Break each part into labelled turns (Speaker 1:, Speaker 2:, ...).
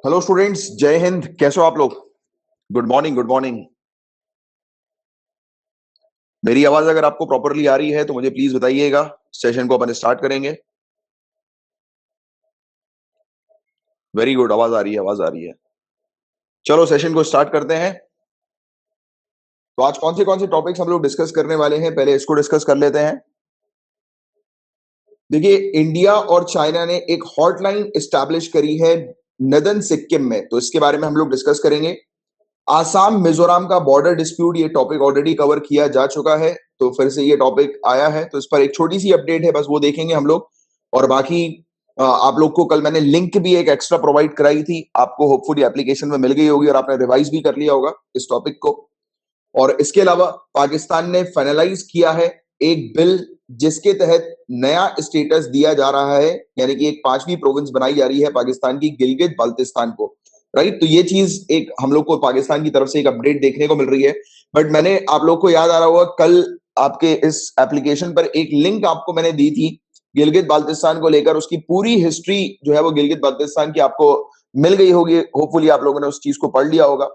Speaker 1: Hello students, जय हिंद। कैसे हो आप लोग? Good morning, good morning. मेरी आवाज अगर आपको प्रॉपरली आ रही है तो मुझे प्लीज बताइएगा। सेशन को अपन स्टार्ट करेंगे। वेरी गुड, आवाज आ रही है, आवाज आ रही है। चलो सेशन को स्टार्ट करते हैं। तो आज कौन से टॉपिक्स हम लोग डिस्कस करने वाले हैं, पहले इसको डिस्कस कर लेते हैं। देखिए, इंडिया और चाइना ने एक हॉटलाइन एस्टैब्लिश करी है नदन सिक्किम में, तो इसके बारे में हम लोग डिस्कस करेंगे। आसाम मिजोरम का बॉर्डर डिस्प्यूट, ये टॉपिक ऑलरेडी कवर किया जा चुका है, तो फिर से ये टॉपिक आया है, तो इस पर एक छोटी सी अपडेट है, बस वो देखेंगे हम लोग। और बाकी आप लोग को कल मैंने लिंक भी एक एक्स्ट्रा प्रोवाइड कराई थी, आपको होपफुली एप्लीकेशन में मिल गई होगी और आपने रिवाइज भी कर लिया होगा इस टॉपिक को। और इसके अलावा पाकिस्तान ने फाइनलाइज किया है एक बिल जिसके तहत नया स्टेटस दिया जा रहा है, यानी कि एक पांचवी प्रोविंस बनाई जा रही है पाकिस्तान की, गिलगित बाल्टिस्तान को। राइट, तो ये चीज एक हम लोग को पाकिस्तान की तरफ से एक अपडेट देखने को मिल रही है। बट मैंने आप लोग को याद आ रहा होगा, कल आपके इस एप्लीकेशन पर एक लिंक आपको मैंने दी थी गिलगित बाल्टिस्तान को लेकर, उसकी पूरी हिस्ट्री जो है वो गिलगित बाल्टिस्तान की आपको मिल गई होगी। होपफुली आप लोगों ने उस चीज को पढ़ लिया होगा,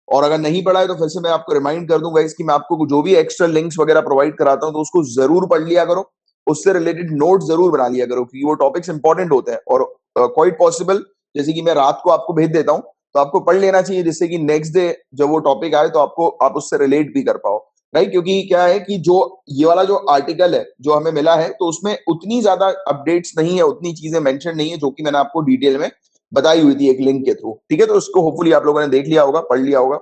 Speaker 1: और अगर नहीं पढ़ा है तो फिर से मैं आपको रिमाइंड कर दूंगा इसकी। मैं आपको जो भी एक्स्ट्रा लिंक्स वगैरह प्रोवाइड कराता हूं तो उसको जरूर पढ़ लिया करो, उससे रिलेटेड नोट जरूर बना लिया करो, क्योंकि वो टॉपिक्स इंपॉर्टेंट होते हैं। और क्वाइट पॉसिबल जैसे कि मैं रात को आपको भेज देता हूं, तो आपको पढ़ लेना चाहिए, जिससे कि नेक्स्ट डे जब वो टॉपिक आए तो आपको आप उससे रिलेट भी कर पाओ। राइट, क्योंकि क्या है कि जो ये वाला जो आर्टिकल है जो हमें मिला है, तो उसमें उतनी ज्यादा अपडेट्स नहीं है, उतनी चीजें मेंशन नहीं है जो कि मैंने आपको डिटेल में बताई हुई थी एक लिंक के थ्रू। ठीक है, तो उसको होपफुली आप लोगों ने देख लिया होगा, पढ़ लिया होगा।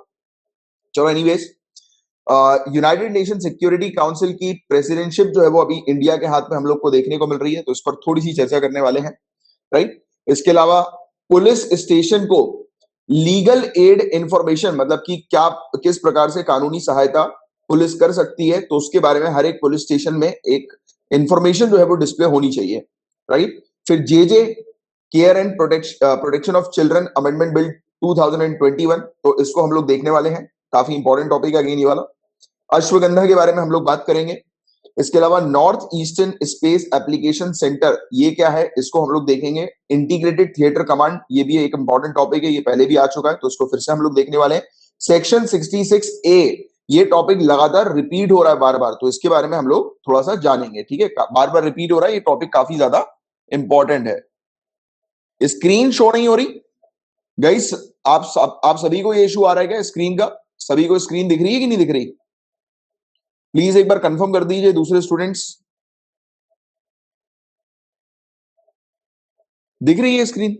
Speaker 1: चलो anyways, United nation security council की प्रेसिडेंटशिप जो है वो अभी इंडिया के हाथ में हम लोग को देखने को मिल रही है, तो इस पर थोड़ी सी चर्चा करने वाले हैं। राइट, इसके अलावा पुलिस स्टेशन को लीगल एड इंफॉर्मेशन, मतलब कि क्या किस प्रकार से कानूनी सहायता पुलिस कर सकती है, तो उसके बारे में हर एक पुलिस स्टेशन में एक इंफॉर्मेशन जो है वो डिस्प्ले होनी चाहिए। राइट, फिर J care and protection of children amendment bill 2021, तो इसको हम लोग देखने वाले हैं। काफी इंपॉर्टेंट टॉपिक है अगेन ये वाला। अश्वगंधा के बारे में हम लोग बात करेंगे। इसके अलावा north eastern space application centre, ये क्या है इसको हम लोग देखेंगे। इंटीग्रेटेड थिएटर कमांड, ये भी एक इंपॉर्टेंट टॉपिक है, ये पहले भी आ चुका है, तो इसको फिर से हम लोग देखने वाले हैं। सेक्शन 66A, ये टॉपिक लगातार रिपीट हो रहा है बार बार, तो इसके बारे में हम लोग थोड़ा सा जानेंगे। ठीक है, बार बार रिपीट हो रहा है, ये टॉपिक काफी ज्यादा इंपॉर्टेंट है। स्क्रीन शो नहीं हो रही गाइस, आप सभी को ये इशू आ रहा है क्या स्क्रीन का? सभी को स्क्रीन दिख रही है कि नहीं दिख रही? प्लीज एक बार कंफर्म कर दीजिए दूसरे स्टूडेंट्स। दिख रही है स्क्रीन?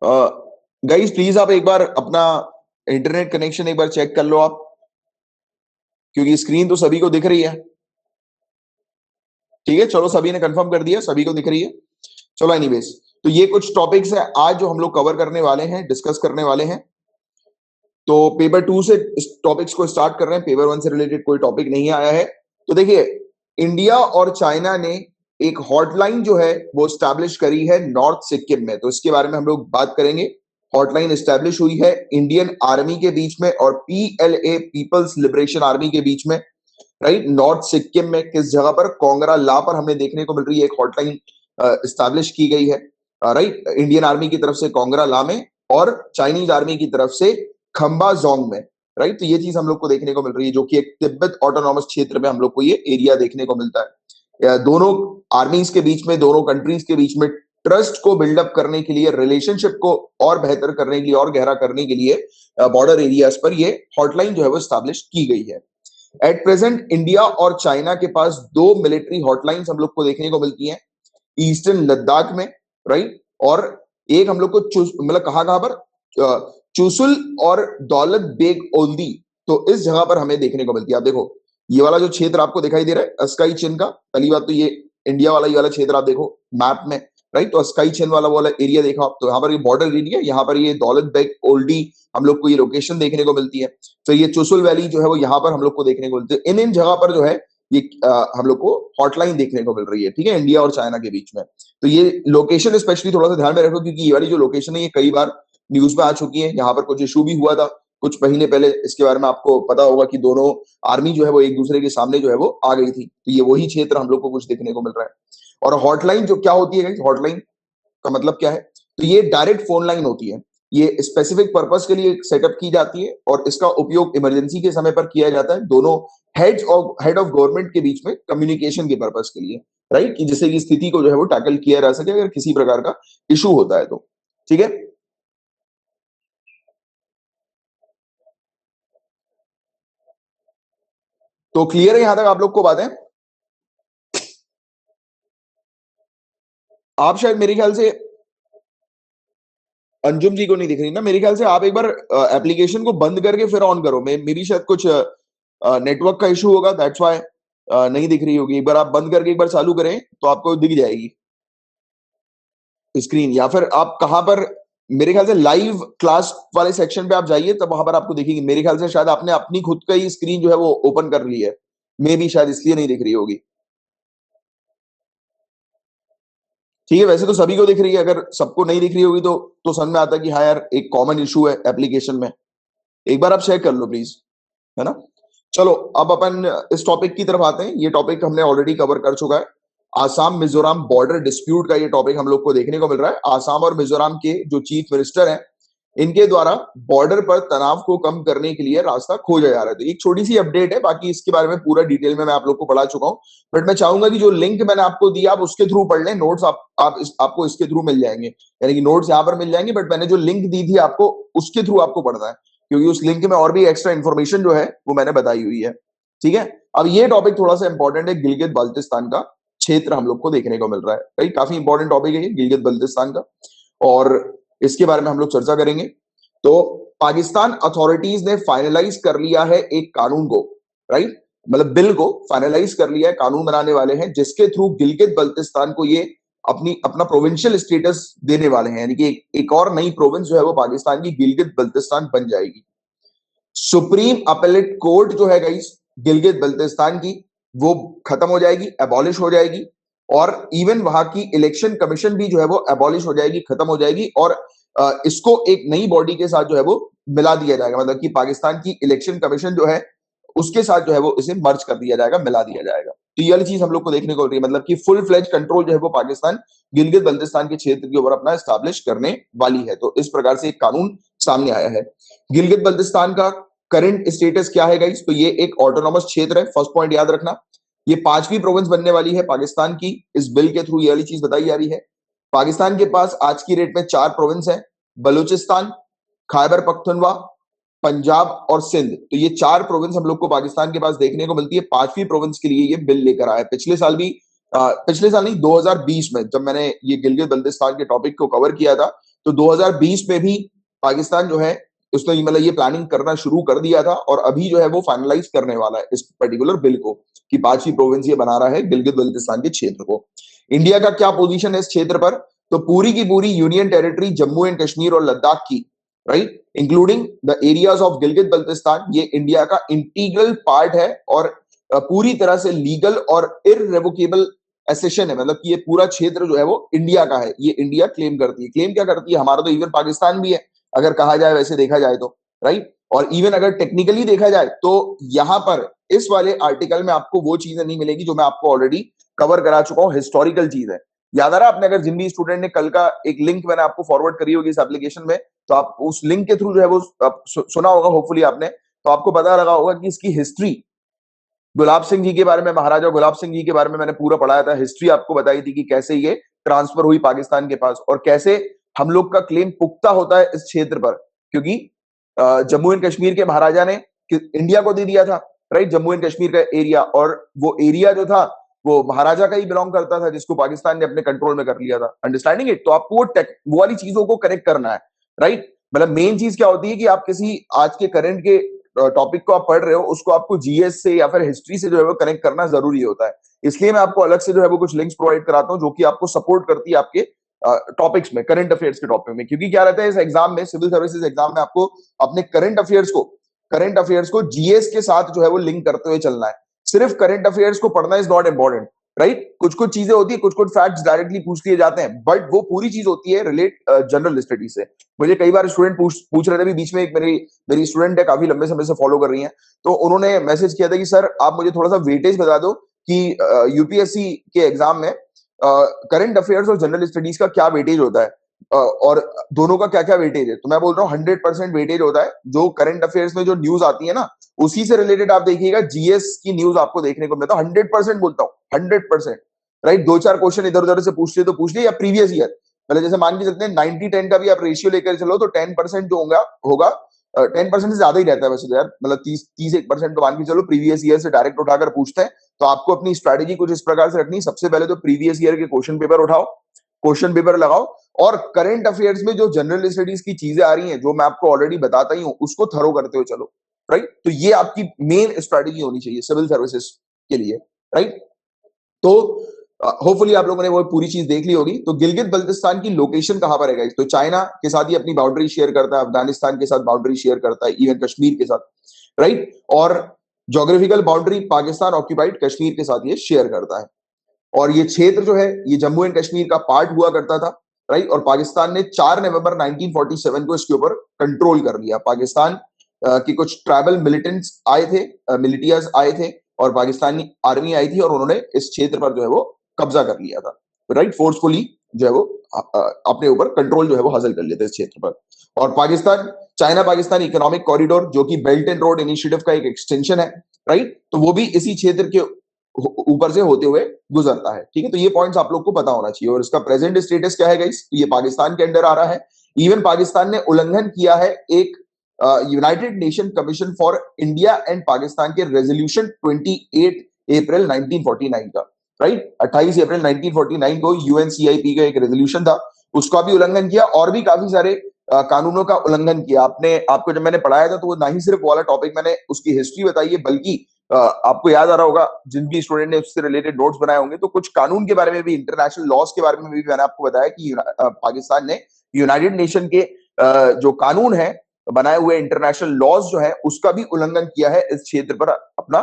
Speaker 1: गाइस प्लीज आप एक बार अपना इंटरनेट कनेक्शन एक बार चेक कर लो आप, क्योंकि स्क्रीन तो सभी को दिख रही है। ठीक है, चलो सभी ने कंफर्म कर दिया, सभी को दिख रही है। चलो एनीवेज, तो ये कुछ टॉपिक्स है आज जो हम लोग कवर करने वाले हैं, डिस्कस करने वाले हैं। तो पेपर 2 से इस टॉपिक्स को स्टार्ट कर रहे हैं, पेपर 1 से रिलेटेड कोई टॉपिक नहीं आया है। तो देखिए, इंडिया और चाइना ने एक हॉटलाइन जो है वो स्टैब्लिश करी है नॉर्थ सिक्किम में, तो इसके बारे में हम लोग बात करेंगे। हॉटलाइन स्टैब्लिश हुई है इंडियन आर्मी के बीच में और पीएलए पीपल्स लिबरेशन आर्मी के बीच में। राइट, नॉर्थ सिक्किम में किस जगह पर, कोंगरा ला पर हमें देखने को मिल रही है एक हॉटलाइन स्टैब्लिश की गई है। राइट, इंडियन आर्मी की तरफ से कोंगरा ला में और चाइनीज आर्मी की तरफ से खंबा जोंग में। राइट, तो ये चीज हम लोग को देखने को मिल रही है, जो कि एक तिब्बत ऑटोनॉमस क्षेत्र में हम लोग को ये एरिया देखने को मिलता है। दोनों आर्मीज के बीच में, दोनों कंट्रीज के बीच में ट्रस्ट को बिल्डअप करने के लिए, रिलेशनशिप को और बेहतर करने के लिए और गहरा करने के लिए बॉर्डर एरियाज पर ये हॉटलाइन जो है वो स्टैब्लिश की गई है। एट प्रेजेंट इंडिया और चाइना के पास दो मिलिट्री हॉटलाइंस हम लोग को देखने को मिलती हैं, ईस्टर्न लद्दाख में। राइट, और एक हम लोग को मतलब कहां पर, चुसुल और दौलत बेग ओल्दी, तो इस जगह पर हमें देखने को मिलती है। आप देखो, ये वाला जो क्षेत्र आपको दिखाई दे रहा है अस्काई चिन का, पहली बात तो ये इंडिया वाला ये वाला क्षेत्र आप देखो मैप में। राइट, तो अस्काई चिन वाला एरिया देखा आप, तो यहाँ पर ये बॉर्डर एरिया, यहाँ पर ये दौलत बेग ओल्डी हम लोग को ये लोकेशन देखने को मिलती है। तो ये चुसुल वैली जो है वो यहाँ पर हम लोग को देखने को मिलती है। इन जगह पर जो है ये हम लोग को हॉटलाइन देखने को मिल रही है, ठीक है, इंडिया और चाइना के बीच में। तो ये लोकेशन स्पेशली थोड़ा सा ध्यान में रखो, क्योंकि ये वाली जो लोकेशन है ये कई बार न्यूज में आ चुकी है। यहाँ पर कुछ इशू भी हुआ था कुछ महीने पहले, इसके बारे में आपको पता होगा कि दोनों आर्मी जो है वो एक दूसरे के सामने जो है वो आ गई थी। तो ये वही क्षेत्र हम लोग को कुछ देखने को मिल रहा है। और हॉटलाइन जो क्या होती है, हॉटलाइन का मतलब क्या है? तो ये डायरेक्ट फोन लाइन होती है। ये स्पेसिफिक पर्पस के लिए सेटअप की जाती है और इसका उपयोग इमरजेंसी के समय पर किया जाता है, दोनों हेड ऑफ गवर्नमेंट के बीच में कम्युनिकेशन के पर्पस के लिए, राइट? कि जिससे कि स्थिति को जो है वो टैकल किया जा सके अगर किसी प्रकार का इश्यू होता है तो। ठीक है? तो क्लियर है यहां तक आप लोग को बातें? आप शायद मेरे ख्याल से अंजुम जी को नहीं दिख रही ना, मेरे ख्याल से आप एक बार एप्लीकेशन को बंद करके फिर ऑन करो। मे भी शायद कुछ नेटवर्क का इशू होगा, दैट्स व्हाई नहीं दिख रही होगी। एक बार आप बंद करके एक बार चालू करें तो आपको दिख जाएगी स्क्रीन। या फिर आप कहां पर, मेरे ख्याल से लाइव क्लास वाले सेक्शन पे आप जाइए, तब वहां पर आपको दिखेगी। मेरे ख्याल से शायद आपने अपनी खुद का ही स्क्रीन जो है वो ओपन कर ली है, मे भी शायद इसलिए नहीं दिख रही होगी। ठीक है, वैसे तो सभी को दिख रही है। अगर सबको नहीं दिख रही होगी तो समझ में आता है कि हाँ यार एक कॉमन इशू है एप्लीकेशन में। एक बार आप चेक कर लो प्लीज, है ना? चलो अब अपन इस टॉपिक की तरफ आते हैं। ये टॉपिक हमने ऑलरेडी कवर कर चुका है। आसाम मिजोरम बॉर्डर डिस्प्यूट का ये टॉपिक हम लोग को देखने को मिल रहा है। आसाम और मिजोरम के जो चीफ मिनिस्टर हैं, इनके द्वारा बॉर्डर पर तनाव को कम करने के लिए रास्ता खोजा जा रहा है। तो एक छोटी सी अपडेट है, बाकी इसके बारे में पूरा डिटेल में मैं आप लोग को पढ़ा चुका हूं। बट मैं चाहूंगा कि जो लिंक मैंने आपको दिया आप उसके थ्रू पढ़ लें। नोट्स आपको इसके थ्रू मिल जाएंगे, यानी कि नोट्स यहां पर मिल जाएंगे, बट मैंने जो लिंक दी थी आपको उसके थ्रू आपको पढ़ना है, क्योंकि उस लिंक में और भी एक्स्ट्रा इन्फॉर्मेशन जो है वो मैंने बताई हुई है। ठीक है? अब ये टॉपिक थोड़ा सा इंपॉर्टेंट है। गिलगित बाल्टिस्तान का क्षेत्र हम लोग को देखने को मिल रहा है, राइट? काफी इंपॉर्टेंट टॉपिक है ये गिलगित बाल्टिस्तान का, और इसके बारे में हम लोग चर्चा करेंगे। तो पाकिस्तान अथॉरिटीज ने फाइनलाइज कर लिया है एक कानून को, राइट? मतलब बिल को फाइनलाइज कर लिया है, कानून बनाने वाले हैं जिसके थ्रू गिलगित बल्तिस्तान को ये अपना प्रोविंशियल स्टेटस देने वाले हैं, यानी कि एक और नई प्रोविंस जो है वो पाकिस्तान की गिलगित बल्तिस्तान बन जाएगी। सुप्रीम अपीलेट कोर्ट जो है गाइस गिलगित बल्तिस्तान की, वो खत्म हो जाएगी, एबॉलिश हो जाएगी। और इवन वहां की इलेक्शन कमीशन भी जो है वो एबॉलिश हो जाएगी, खत्म हो जाएगी। और इसको एक नई बॉडी के साथ जो है वो मिला दिया जाएगा। मतलब कि पाकिस्तान की इलेक्शन कमीशन जो है उसके साथ जो है वो इसे मर्ज कर दिया जाएगा, मिला दिया जाएगा। तो ये वाली चीज हम लोग को देखने को मिल रही है, मतलब कि फुल फ्लेज कंट्रोल जो है वो पाकिस्तान गिलगित बल्तिस्तान के क्षेत्र के ऊपर अपना एस्टैब्लिश करने वाली है। तो इस प्रकार से एक कानून सामने आया है। गिलगित बल्तिस्तान का करंट स्टेटस क्या है गाइस? तो ये एक ऑटोनॉमस क्षेत्र है, फर्स्ट पॉइंट याद रखना। ये पांचवी प्रोविंस बनने वाली है पाकिस्तान की, इस बिल के थ्रू ये वाली चीज बताई जा रही है। पाकिस्तान के पास आज की डेट में 4 प्रोविंस है, बलूचिस्तान, खैबर पख्तूनख्वा, पंजाब और सिंध। तो ये 4 प्रोविंस हम लोग को पाकिस्तान के पास देखने को मिलती है। 5वीं प्रोविंस के लिए ये बिल लेकर आया। पिछले साल नहीं, 2020 में जब मैंने ये गिलगित बल्तिस्तान के टॉपिक को कवर किया था, तो 2020 में भी पाकिस्तान जो है उसने मतलब ये प्लानिंग करना शुरू कर दिया था, और अभी जो है वो फाइनलाइज करने वाला है इस पर्टिकुलर बिल को, कि 5वीं प्रोविंस ये बना रहा है गिलगित बल्तिस्तान के क्षेत्र को। इंडिया का क्या पोजीशन है इस क्षेत्र पर? तो पूरी की पूरी union territory Jammu and Kashmir और लद्दाख की, right, including the areas of Gilgit Baltistan, ये इंडिया का इंटीग्रल पार्ट है और पूरी तरह से लीगल और इररिवोकेबल एसेशन है। मतलब कि ये पूरा क्षेत्र जो है वो इंडिया का है, ये इंडिया क्लेम करती है। क्लेम क्या करती है? हमारा तो इवन पाकिस्तान भी है, अगर कहा जाए, वैसे देखा जाए तो, राइट। और इवन अगर टेक्निकली देखा जाए तो यहां पर इस वाले आर्टिकल में आपको वो चीजें नहीं मिलेगी जो मैं आपको ऑलरेडी कवर करा चुका हूं, हिस्टोरिकल चीज है। याद आ रहा है आपने? अगर जिन भी स्टूडेंट ने कल का एक लिंक मैंने आपको फॉरवर्ड करी होगी इस एप्लीकेशन में, तो आप उस लिंक के थ्रू जो है वो सुना होगा होपफुली आपने, तो आपको पता लगा होगा कि इसकी हिस्ट्री, गुलाब सिंह जी के बारे में, महाराजा गुलाब सिंह जी के बारे में मैंने पूरा पढ़ाया था। हिस्ट्री आपको बताई थी कि कैसे ये ट्रांसफर हुई पाकिस्तान के पास, और कैसे हम लोग का क्लेम पुख्ता होता है इस क्षेत्र पर, क्योंकि जम्मू एंड कश्मीर के महाराजा ने इंडिया को दे दिया था, राइट, जम्मू एंड कश्मीर का एरिया। और वो एरिया जो था वो महाराजा का ही बिलोंग करता था, जिसको पाकिस्तान ने अपने कंट्रोल में कर लिया था। Understanding it? तो आपको वो वाली चीजों को कनेक्ट करना है, राइट। मतलब मेन चीज क्या होती है कि आप किसी आज के करंट के टॉपिक को आप पढ़ रहे हो, उसको आपको जीएस से या फिर हिस्ट्री से जो है वो कनेक्ट करना जरूरी होता है। इसलिए मैं आपको अलग से जो है वो कुछ लिंक्स प्रोवाइड कराता हूं जो कि आपको सपोर्ट करती है आपके टॉपिक्स में, करंट अफेयर्स के टॉपिक में। क्योंकि क्या रहता है इस एग्जाम में, सिविल सर्विसेज एग्जाम में, आपको अपने करंट अफेयर्स को जीएस के साथ जो है वो लिंक करते हुए चलना है। सिर्फ करंट अफेयर्स को पढ़ना इज नॉट इंपॉर्टेंट, राइट। कुछ कुछ चीजें होती है, कुछ कुछ फैक्ट्स डायरेक्टली पूछ लिए जाते हैं, बट वो पूरी चीज होती है रिलेट जनरल स्टडी से। मुझे कई बार स्टूडेंट पूछ रहे थे, बीच में एक मेरी स्टूडेंट है, काफी लंबे समय से फॉलो कर रही है, तो उन्होंने मैसेज किया था कि सर आप मुझे थोड़ा सा वेटेज बता दो कि यूपीएससी के एग्जाम में करंट अफेयर्स और जनरल स्टडीज का क्या वेटेज होता है और दोनों का क्या क्या वेटेज है, तो मैं बोल रहा हूँ 100% वेटेज होता है। जो करंट अफेयर्स में जो न्यूज आती है ना, उसी से रिलेटेड आप देखिएगा जीएस की न्यूज आपको देखने को मिलता है। 100% बोलता हूँ, 100%। राइट, दो चार क्वेश्चन इधर उधर से पूछ लिए तो पूछ लिए, या प्रीवियस ईयर मतलब जैसे मान के चलते हैं 90-10 का भी आप रेशियो लेकर चलो तो 10% जो होगा 10% से ज्यादा ही रहता है वैसे तो यार, मतलब 30-31% तो मान के चलो प्रीवियस ईयर से डायरेक्ट उठाकर पूछते हैं। तो आपको अपनी स्ट्रैटेजी कुछ इस प्रकार से रखनी, सबसे पहले तो प्रीवियस ईयर के क्वेश्चन पेपर उठाओ, क्वेश्चन पेपर लगाओ, और करंट अफेयर्स में जो जनरल स्टडीज की चीजें आ रही हैं जो मैं आपको ऑलरेडी बताता ही हूं उसको थरो करते हुए चलो। राइट, तो ये आपकी मेन स्ट्रैटेजी होनी चाहिए सिविल सर्विसेज के लिए। राइट, तो होपफुली आप लोगों ने वो पूरी चीज देख ली होगी। तो गिलगित बल्तिस्तान की लोकेशन कहां पर है गाइस? तो चाइना के साथ ही अपनी बाउंड्री शेयर करता है, अफगानिस्तान के साथ बाउंड्री शेयर करता है, इवन कश्मीर के साथ। राइट, और geographical boundary Pakistan occupied Kashmir के साथ ये शेयर करता है। और ये क्षेत्र जो है ये जम्मू एंड कश्मीर का पार्ट हुआ करता था। राइट, और पाकिस्तान ने 4 नवंबर 1947 को इसके ऊपर कंट्रोल कर लिया। पाकिस्तान की कुछ ट्राइबल मिलिटेंट्स आए थे, मिलिटियाज आए थे, और पाकिस्तानी आर्मी आई थी और उन्होंने इस क्षेत्र पर जो है वो कब्जा कर लिया था। राइट, फोर्सफुली जो है वो अपने ऊपर कंट्रोल जो है वो हासिल कर लेते इस क्षेत्र पर। और Pakistan China Pakistan economic corridor जो कि बेल्ट एंड रोड इनिशिएटिव का एक एक्सटेंशन है, राइट, तो वो भी इसी क्षेत्र के ऊपर से होते हुए गुजरता है। ठीक है, तो ये पॉइंट्स आप लोग को पता होना चाहिए। और इसका प्रेजेंट स्टेटस क्या है गाइस? ये पाकिस्तान के अंडर आ रहा है। इवन पाकिस्तान ने उल्लंघन किया है एक United nation commission for India and Pakistan के रेजोल्यूशन 28 अप्रैल 1949 का। राइट, 28 अप्रैल 1949 को यूएनसीआईपी का एक रेजोल्यूशन था, उसका भी उल्लंघन किया, और भी काफी सारे कानूनों का उल्लंघन किया। आपको जब मैंने पढ़ाया था तो वो ना ही सिर्फ वाला टॉपिक मैंने उसकी हिस्ट्री बताई है, बल्कि आपको याद आ रहा होगा जिन भी स्टूडेंट ने उससे रिलेटेड नोट्स बनाए होंगे तो कुछ कानून के बारे में भी, इंटरनेशनल लॉज के बारे में भी मैंने आपको बताया कि पाकिस्तान ने यूनाइटेड नेशन के जो कानून है बनाए हुए, इंटरनेशनल लॉज जो है उसका भी उल्लंघन किया है इस क्षेत्र पर अपना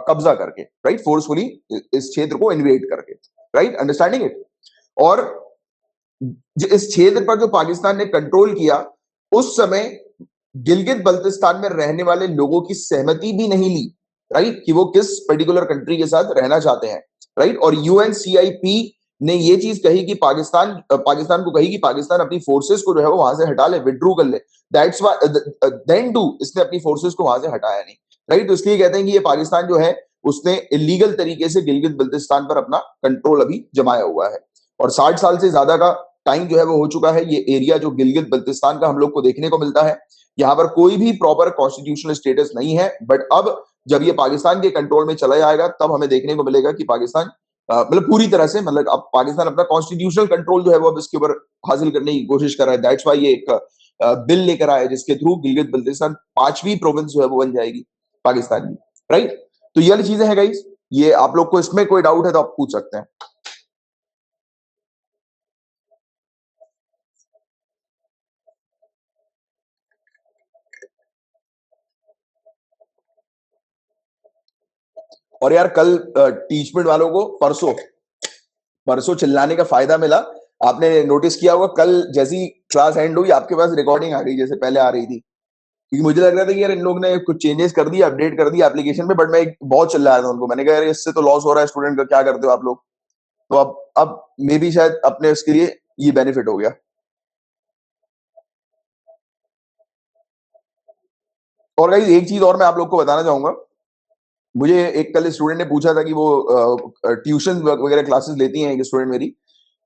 Speaker 1: कब्जा करके। राइट, फोर्सफुली इस क्षेत्र को इन्वेड करके। Right, understanding it. और इस क्षेत्र पर जो पाकिस्तान ने कंट्रोल किया उस समय गिलगित बल्तिस्तान में रहने वाले लोगों की सहमति भी नहीं ली, राइट, कि वो किस पर्टिकुलर कंट्री के साथ रहना चाहते हैं। राइट, और यूएनसीआईपी ने ये चीज कही कि पाकिस्तान को कही कि पाकिस्तान अपनी फोर्सेस को जो है वो वहां से हटा ले, विड्रू कर ले। दैट्स व्हाई देन टू इसने अपनी फोर्सेस को वहां से हटाया नहीं। राइट, तो इसलिए कहते हैं कि ये पाकिस्तान जो है उसने इलीगल तरीके से गिलगित बल्तिस्तान पर अपना कंट्रोल अभी जमाया हुआ है। और 60 साल से ज्यादा का टाइम जो है वो हो चुका है। ये एरिया जो गिलगित बल्तिस्तान का हम लोग को देखने को मिलता है, यहाँ पर कोई भी प्रॉपर कॉन्स्टिट्यूशनल स्टेटस नहीं है। बट अब जब ये पाकिस्तान के कंट्रोल में चला जाएगा तब हमें देखने को मिलेगा कि पाकिस्तान मतलब पूरी तरह से, मतलब अब पाकिस्तान अपना कॉन्स्टिट्यूशनल कंट्रोल जो है वो अब इसके ऊपर हासिल करने की कोशिश कर रहा है। दैट्स वाई ये एक बिल लेकर आया जिसके थ्रू गिलगित बल्तिस्तान 5वीं प्रोविंस जो है वो बन जाएगी पाकिस्तान की। राइट, तो ये वाली चीजें हैं गाइस। ये आप लोग को इसमें कोई डाउट है तो आप पूछ सकते हैं। और यार कल टीचमेंट वालों को परसों परसों चिल्लाने का फायदा मिला। आपने नोटिस किया होगा कल जैसी क्लास एंड हुई आपके पास रिकॉर्डिंग आ गई जैसे पहले आ रही थी, क्योंकि मुझे लग रहा था कि यार इन लोग ने कुछ चेंजेस कर दिया, अपडेट कर दिया एप्लीकेशन में। बट मैं बहुत चिल्लाया था उनको, मैंने कहा यार इससे तो लॉस हो रहा है स्टूडेंट का, क्या करते हो आप लोग। तो अब मे बी शायद अपने उसके लिए ये बेनिफिट हो गया। और गाइस एक चीज और मैं आप लोग को बताना चाहूंगा। मुझे एक कल स्टूडेंट ने पूछा था कि वो ट्यूशन वगैरह क्लासेस लेती हैं एक स्टूडेंट मेरी,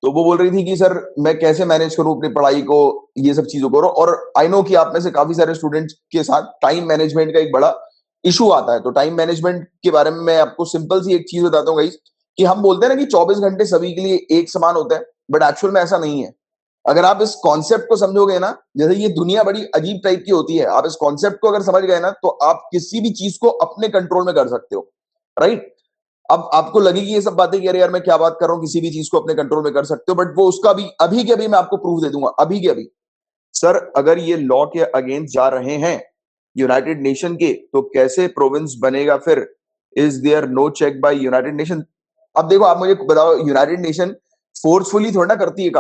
Speaker 1: तो वो बोल रही थी कि सर मैं कैसे मैनेज करूं अपनी पढ़ाई को, ये सब चीजों को। और आई नो कि आप में से काफी सारे स्टूडेंट्स के साथ टाइम मैनेजमेंट का एक बड़ा इशू आता है। तो टाइम मैनेजमेंट के बारे में मैं आपको सिंपल सी एक चीज बताता हूँ गाइस, कि हम बोलते हैं ना कि 24 घंटे सभी के लिए एक समान होता है, बट एक्चुअल में ऐसा नहीं है। अगर आप इस कॉन्सेप्ट को समझोगे ना, जैसे ये दुनिया बड़ी अजीब टाइप की होती है, आप इस कॉन्सेप्ट को अगर समझ गए ना तो आप किसी भी चीज को अपने कंट्रोल में कर सकते हो। राइट, अब आपको लगेगी ये सब बातें कि अरे यार मैं क्या बात कर रहा हूँ, किसी भी चीज को अपने कंट्रोल में कर सकते हो, बट वो उसका भी अभी के अभी मैं आपको प्रूफ दे दूंगा, अभी के अभी। सर अगर ये लॉ के अगेंस्ट जा रहे हैं यूनाइटेड नेशन के, तो कैसे प्रोविंस बनेगा फिर? Is there no check by United Nation? अब देखो आप मुझे बताओ, यूनाइटेड नेशन फोर्सफुली थोड़ा ना करती है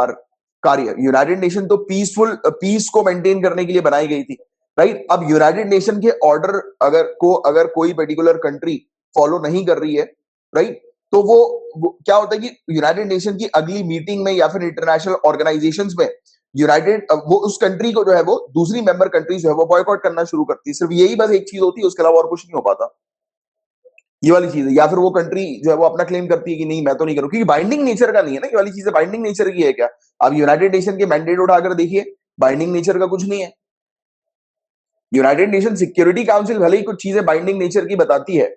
Speaker 1: कार्य। यूनाइटेड नेशन तो पीस को मेंटेन करने के लिए बनाई गई थी। राइट, अब यूनाइटेड नेशन के ऑर्डर अगर कोई पर्टिकुलर कंट्री फॉलो नहीं कर रही है, राइट, तो वो क्या होता है कि यूनाइटेड नेशन की अगली मीटिंग में या फिर इंटरनेशनल ऑर्गेनाइजेशंस में यूनाइटेड वो उस कंट्री को जो है वो दूसरी मेंबर कंट्री जो है वो बॉयकॉट करना शुरू करती है। सिर्फ यही बस एक चीज होती है, उसके अलावा और कुछ नहीं हो पाता। ये वाली चीज है। या फिर वो कंट्री जो है वो अपना क्लेम करती है कि नहीं मैं तो नहीं करूँ, क्योंकि बाइंडिंग नेचर का नहीं है ना, ये वाली चीज बाइंडिंग नेचर की है क्या? आप यूनाइटेड नेशन के मैंडेट उठाकर देखिए, बाइंडिंग नेचर का कुछ नहीं है। यूनाइटेड नेशन सिक्योरिटी काउंसिल भले ही कुछ चीजें बाइंडिंग नेचर की बताती है,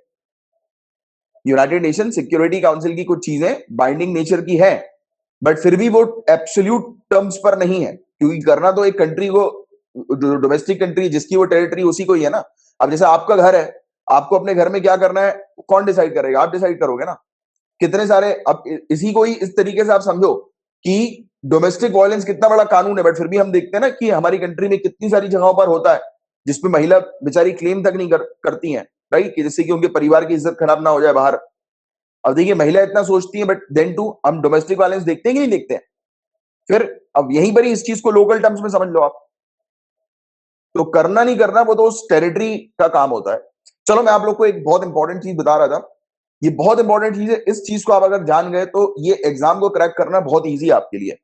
Speaker 1: यूनाइटेड नेशन सिक्योरिटी काउंसिल की कुछ चीजें बाइंडिंग नेचर की है, बट फिर भी वो एब्सोल्यूट टर्म्स पर नहीं है, क्योंकि करना तो एक कंट्री को, डोमेस्टिक कंट्री जिसकी वो टेरिटरी उसी को ही है ना। अब जैसे आपका घर है, आपको अपने घर में क्या करना है कौन डिसाइड करेगा? आप डिसाइड करोगे ना। कितने सारे, अब इसी को ही इस तरीके से आप समझो कि डोमेस्टिक वायलेंस कितना बड़ा कानून है, बट फिर भी हम देखते हैं ना कि हमारी कंट्री में कितनी सारी जगहों पर होता है जिसपे महिला बेचारी क्लेम तक नहीं करती हैं, राइट, कि जिससे कि उनके परिवार की इज्जत खराब ना हो जाए बाहर। अब देखिए महिला इतना सोचती है, बट देन टू हम डोमेस्टिक वायलेंस देखते हैं कि नहीं देखते हैं? फिर अब यहीं पर ही इस चीज को लोकल टर्म्स में समझ लो आप। तो करना नहीं करना वो तो उस टेरिटरी का काम होता है। चलो मैं आप लोग को एक बहुत इंपॉर्टेंट चीज बता रहा था, ये बहुत इंपॉर्टेंट चीज है, इस चीज को आप अगर जान गए तो ये एग्जाम को क्रैक करना बहुत ईजी है आपके लिए।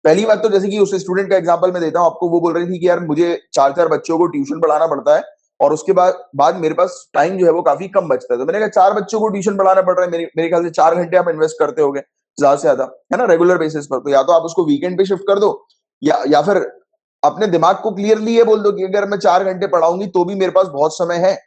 Speaker 1: पहली बात तो जैसे कि उस स्टूडेंट का एग्जांपल मैं देता हूं आपको, वो बोल रही थी कि यार मुझे 4-4 बच्चों को ट्यूशन पढ़ाना पड़ता है और उसके बाद मेरे पास टाइम जो है वो काफी कम बचता है। तो मैंने कहा 4 बच्चों को ट्यूशन पढ़ाना पड़ रहा है, मेरे ख्याल से 4 घंटे आप इन्वेस्ट करते होगे ज्यादा से ज्यादा, है ना, रेगुलर बेसिस पर। तो या तो आप उसको वीकेंड पे शिफ्ट कर दो, या फिर अपने दिमाग को क्लियरली ये बोल दो कि अगर मैं 4 घंटे पढ़ाऊंगी तो भी मेरे पास बहुत समय है,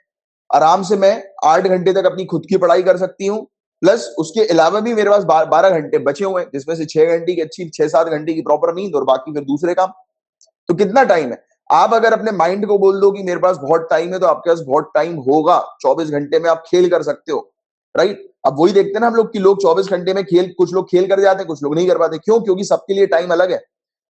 Speaker 1: आराम से मैं 8 घंटे तक अपनी खुद की पढ़ाई कर सकती हूँ, प्लस उसके अलावा भी मेरे पास 12 घंटे बचे हुए हैं, जिसमें से 6 घंटे की अच्छी 6-7 घंटे की प्रॉपर नींद और बाकी फिर दूसरे काम। तो कितना टाइम है? आप अगर अपने माइंड को बोल दो कि मेरे पास बहुत टाइम है, तो आपके पास बहुत टाइम होगा। 24 घंटे में आप खेल कर सकते हो, राइट। अब वही देखते हैं ना हम लोग कि लोग 24 घंटे में खेल, कुछ लोग खेल कर जाते हैं, कुछ लोग नहीं कर पाते। क्यों? क्योंकि सबके लिए टाइम अलग है।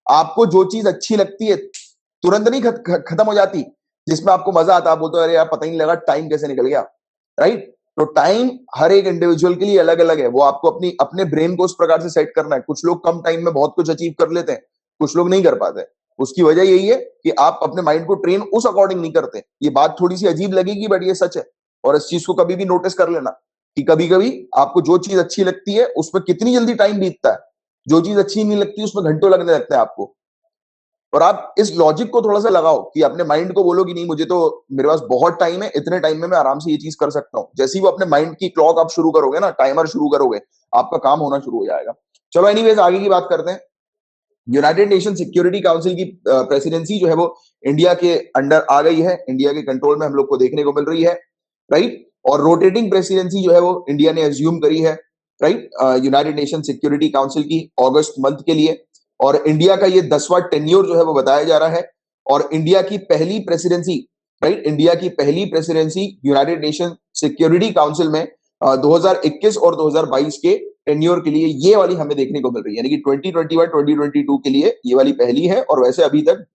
Speaker 1: आपको जो चीज अच्छी लगती है तुरंत नहीं खत्म हो जाती, जिसमें आपको मजा आता है, आप बोलते हो अरे यार पता ही नहीं लगा टाइम कैसे निकल गया, राइट। तो टाइम हर एक इंडिविजुअल के लिए अलग अलग है, वो आपको अपने ब्रेन को उस प्रकार से सेट करना है। कुछ लोग कम टाइम में बहुत कुछ अचीव कर लेते हैं, कुछ लोग नहीं कर पाते। उसकी वजह यही है कि आप अपने माइंड को ट्रेन उस अकॉर्डिंग नहीं करते। ये बात थोड़ी सी अजीब लगेगी, बट ये सच है। और इस चीज को कभी भी नोटिस कर लेना कि कभी कभी आपको जो चीज अच्छी लगती है उसमें कितनी जल्दी टाइम बीतता है, जो चीज अच्छी नहीं लगती उसमें घंटों लगने लगते हैं आपको। और आप इस लॉजिक को थोड़ा सा लगाओ कि अपने माइंड को बोलो कि नहीं मुझे तो, मेरे पास बहुत टाइम है, इतने टाइम में मैं आराम से ये चीज कर सकता हूं। जैसे ही वो अपने माइंड की क्लॉक आप शुरू करोगे ना, टाइमर शुरू करोगे, आपका काम होना शुरू हो जाएगा। चलो एनीवेज आगे की बात करते हैं। यूनाइटेड नेशन सिक्योरिटी काउंसिल की प्रेसिडेंसी जो है वो इंडिया के अंडर आ गई है, इंडिया के कंट्रोल में हम लोग को देखने को मिल रही है, राइट। और रोटेटिंग प्रेसिडेंसी जो है वो इंडिया ने एज्यूम करी है, right, United nation security council की अगस्त मंथ के लिए। और इंडिया का ये 10वां टेन्योर जो है वो बताया जा रहा है। और इंडिया की पहली प्रेसिडेंसी, राइट, इंडिया की पहली presidency United nation security council में 2021 और 2022 के टेन्योर के लिए ये वाली हमें देखने को मिल रही है, यानी कि 2021-2022 के लिए ये वाली पहली है। और वैसे अभी तक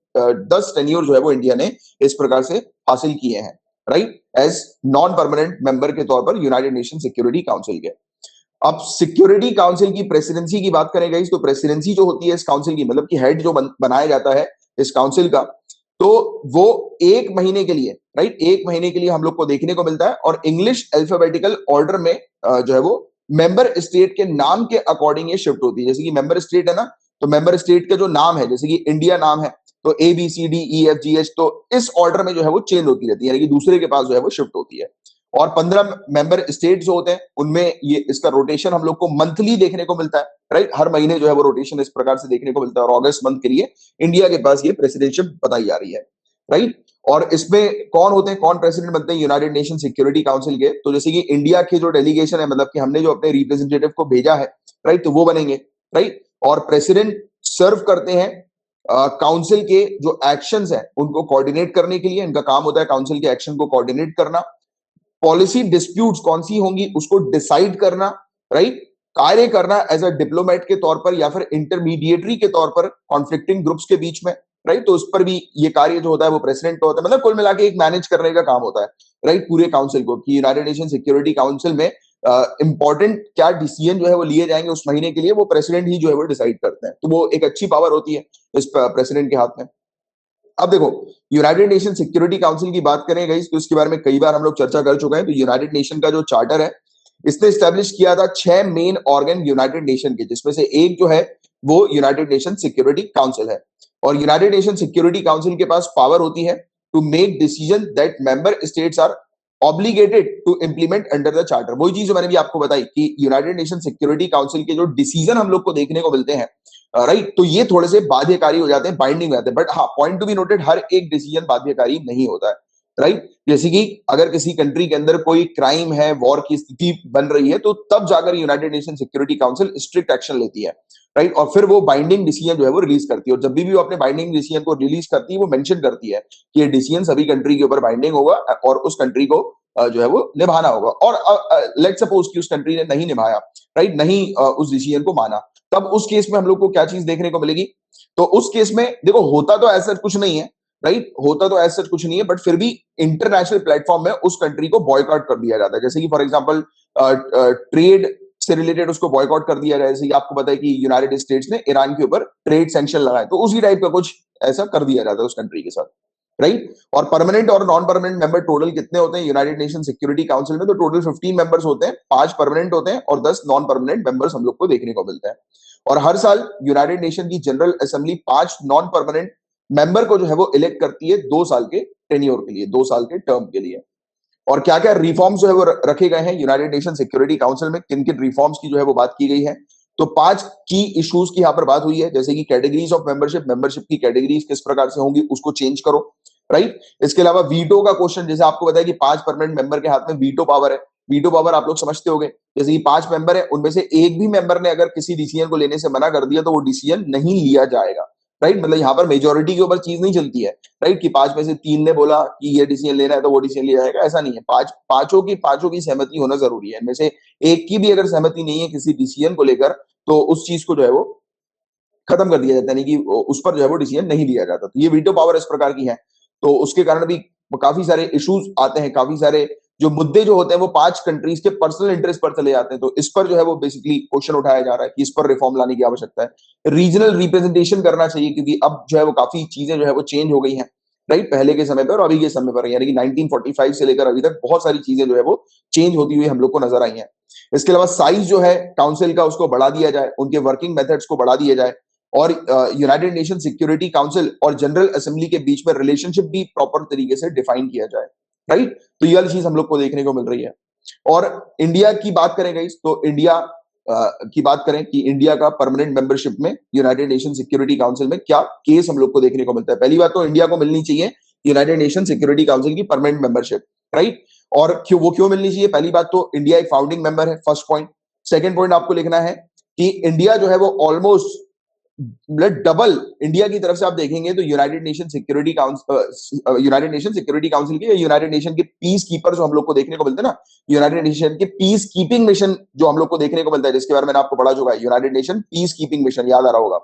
Speaker 1: 10 टेन्योर जो है वो इंडिया ने इस प्रकार से हासिल किए हैं, right, as non permanent member के तौर पर यूनाइटेड नेशन सिक्योरिटी काउंसिल के। अब सिक्योरिटी काउंसिल की प्रेसिडेंसी की बात करें गाइस, तो प्रेसिडेंसी जो होती है इस काउंसिल की, मतलब कि हेड जो बनाया जाता है इस काउंसिल का, तो वो 1 महीने के लिए, राइट, 1 महीने के लिए हम लोग को देखने को मिलता है। और इंग्लिश अल्फाबेटिकल ऑर्डर में जो है वो मेंबर स्टेट के नाम के अकॉर्डिंग ये शिफ्ट होती है। जैसे कि मेंबर स्टेट है ना, तो मेंबर स्टेट का जो नाम है, जैसे कि इंडिया नाम है, तो ABCDEFGH, तो इस ऑर्डर में जो है वो चेंज होती रहती है, यानी कि दूसरे के पास जो है वो शिफ्ट होती है। और 15 मेंबर स्टेट जो होते हैं उनमें ये इसका रोटेशन हम लोग को मंथली देखने को मिलता है, राइट, हर महीने जो है वो रोटेशन इस प्रकार से देखने को मिलता है। और अगस्त मंथ के लिए इंडिया के पास ये प्रेसिडेंटशिप बताई जा रही है, राइट। और इसमें कौन होते हैं, कौन प्रेसिडेंट बनते हैं यूनाइटेड नेशन सिक्योरिटी काउंसिल के? तो जैसे कि इंडिया के जो डेलीगेशन है, मतलब कि हमने जो अपने रिप्रेजेंटेटिव को भेजा है, राइट, तो वो बनेंगे, राइट। और प्रेसिडेंट सर्व करते हैं काउंसिल के जो एक्शंस हैं उनको कोऑर्डिनेट करने के लिए। इनका काम होता है काउंसिल के एक्शन को कोऑर्डिनेट करना, पॉलिसी डिस्प्यूट्स कौन सी होंगी उसको डिसाइड करना, राइट, कार्य करना एज अ डिप्लोमेट के तौर पर या फिर इंटरमीडिएटरी के तौर पर कॉन्फ्लिक्टिंग ग्रुप्स के बीच में, राइट। तो उस पर भी ये कार्य जो होता है वो प्रेसिडेंट का होता है। मतलब कुल मिला के एक मैनेज करने का काम होता है, राइट, पूरे काउंसिल को, कि यूनाइटेड नेशन सिक्योरिटी काउंसिल में इंपॉर्टेंट क्या डिसीजन जो है वो लिए जाएंगे उस महीने के लिए, वो प्रेसिडेंट ही जो है वो डिसाइड करते हैं। तो वो एक अच्छी पावर होती है इस प्रेसिडेंट के हाथ में। अब देखो यूनाइटेड नेशन सिक्योरिटी काउंसिल की बात करें गाइस, तो इसके बारे में कई बार हम लोग चर्चा कर चुके हैं। तो यूनाइटेड नेशन का जो चार्टर है, इसने स्टैब्लिश किया था 6 मेन ऑर्गन यूनाइटेड नेशन के, जिसमें से एक जो है वो यूनाइटेड नेशन सिक्योरिटी काउंसिल है। और यूनाइटेड नेशन सिक्योरिटी काउंसिल के पास पावर होती है to make decision that member states are obligated to implement under the charter. वही चीज जो मैंने भी आपको बताई कि यूनाइटेड नेशन सिक्योरिटी काउंसिल के जो डिसीजन हम लोग को देखने को मिलते हैं, राइट, तो ये थोड़े से बाध्यकारी हो जाते हैं, बाइंडिंग हो जाते हैं। बट हाँ, पॉइंट टू बी नोटेड, हर एक डिसीजन बाध्यकारी नहीं होता है, राइट। जैसे कि अगर किसी कंट्री के अंदर कोई क्राइम है, वॉर की स्थिति बन रही है, तो तब जाकर United nation security council strict action लेती है, राइट। और फिर वो बाइंडिंग डिसीजन जो है वो रिलीज करती है। और जब भी वो अपने बाइंडिंग डिसीजन को रिलीज करती है, वो मेंशन करती है कि ये डिसीजन सभी कंट्री के ऊपर बाइंडिंग होगा और उस कंट्री को जो है वो निभाना होगा। और लेट सपोज कि उस कंट्री ने नहीं निभाया, राइट, नहीं उस डिसीजन को माना, तब उस केस में हम लोग को क्या चीज देखने को मिलेगी? तो उस केस में देखो, होता तो ऐसा कुछ नहीं है, राइट, होता तो ऐसा कुछ नहीं है, बट फिर भी इंटरनेशनल प्लेटफॉर्म में उस कंट्री को बॉयकॉट कर दिया जाता है। जैसे कि फॉर एग्जांपल ट्रेड से रिलेटेड उसको बॉयकॉट कर दिया जाए। जैसे कि आपको पता है कि यूनाइटेड स्टेट्स ने ईरान के ऊपर ट्रेड सैंक्शन लगाए, तो उसी टाइप का कुछ ऐसा कर दिया जाता है उस कंट्री के साथ, राइट। और परमानेंट और नॉन परमानेंट मेंबर टोटल कितने होते हैं यूनाइटेड नेशन सिक्योरिटी काउंसिल में? तो टोटल 15 मेंबर्स होते हैं, 5 परमानेंट होते हैं और 10 नॉन परमानेंट मेंबर्स हम लोग को देखने को मिलते हैं। और हर साल यूनाइटेड नेशन की general assembly 5 non permanent member को जो है वो इलेक्ट करती है 2 साल के टेन्योर के लिए, 2 साल के टर्म के लिए। और क्या क्या रिफॉर्म्स जो है वो रखे गए हैं यूनाइटेड नेशन सिक्योरिटी काउंसिल में, किन किन रिफॉर्म्स की जो है वो बात की गई है? तो 5 की इश्यूज की यहाँ पर बात हुई है, जैसे कि कैटेगरीज ऑफ मेंबरशिप, मेंबरशिप की कैटेगरीज किस प्रकार से होंगी उसको चेंज करो, राइट। इसके अलावा वीटो का क्वेश्चन, जैसे आपको पता है कि 5 परमानेंट मेंबर के हाथ में वीटो पावर है। वीटो पावर आप लोग समझते होंगे, जैसे कि 5 मेंबर है, उनमें से एक भी मेंबर ने अगर किसी डिसीजन को लेने से मना कर दिया तो वो डिसीजन नहीं लिया जाएगा, राइट। मतलब यहाँ पर मेजोरिटी के ऊपर चीज नहीं चलती है, राइट, कि 5 में से 3 ने बोला कि ये डिसीजन लेना है तो वो डिसीजन लिया जाएगा, ऐसा नहीं है। पांचों की सहमति होना जरूरी है। इनमें से एक की भी अगर सहमति नहीं है किसी डिसीजन को लेकर, तो उस चीज को जो है वो खत्म कर दिया जाता है, यानी कि उस पर जो है वो डिसीजन नहीं लिया जाता। तो ये वीटो पावर इस प्रकार की है। तो उसके कारण भी काफी सारे इश्यूज आते हैं, काफी सारे जो मुद्दे जो होते हैं वो 5 कंट्रीज के पर्सनल इंटरेस्ट पर चले जाते हैं। तो इस पर जो है वो बेसिकली क्वेश्चन उठाया जा रहा है कि इस पर रिफॉर्म लाने की आवश्यकता है। रीजनल रिप्रेजेंटेशन करना चाहिए, क्योंकि अब जो है वो काफी चीजें जो है वो चेंज हो गई हैं, राइट, पहले के समय पर और अभी के समय पर, यानी कि 1945 से लेकर अभी तक बहुत सारी चीजें जो है वो चेंज होती हुई हम लोग को नजर आई हैं। इसके अलावा साइज जो है काउंसिल का उसको बढ़ा दिया जाए, उनके वर्किंग मेथड्स को बढ़ा दिया जाए, और यूनाइटेड नेशन सिक्योरिटी काउंसिल और जनरल असेंबली के बीच में रिलेशनशिप भी प्रॉपर तरीके से डिफाइन किया जाए, राइट। तो ये वाली चीज हम लोग को देखने को मिल रही है। और इंडिया की बात करें गाइस, तो इंडिया की बात करें कि इंडिया का परमानेंट मेंबरशिप में यूनाइटेड नेशन सिक्योरिटी काउंसिल में क्या केस हम लोग को देखने को मिलता है? पहली बात तो इंडिया को मिलनी चाहिए यूनाइटेड नेशन सिक्योरिटी काउंसिल की परमानेंट मेंबरशिप, राइट। और क्यों मिलनी चाहिए? पहली बात तो इंडिया एक फाउंडिंग मेंबर है, फर्स्ट पॉइंट। सेकंड पॉइंट आपको लिखना है कि इंडिया जो है वो ऑलमोस्ट डबल, इंडिया की तरफ से आप देखेंगे तो यूनाइटेड नेशन सिक्योरिटी काउंसिल के, यूनाइटेड नेशन के पीस कीपर जो हम लोग को देखने को मिलते हैं ना, यूनाइटेड नेशन के पीस कीपिंग मिशन जो हम लोग को देखने को मिलता है, जिसके बारे में मैंने आपको पढ़ा चुका है, United nation peace keeping mission, याद आ रहा होगा,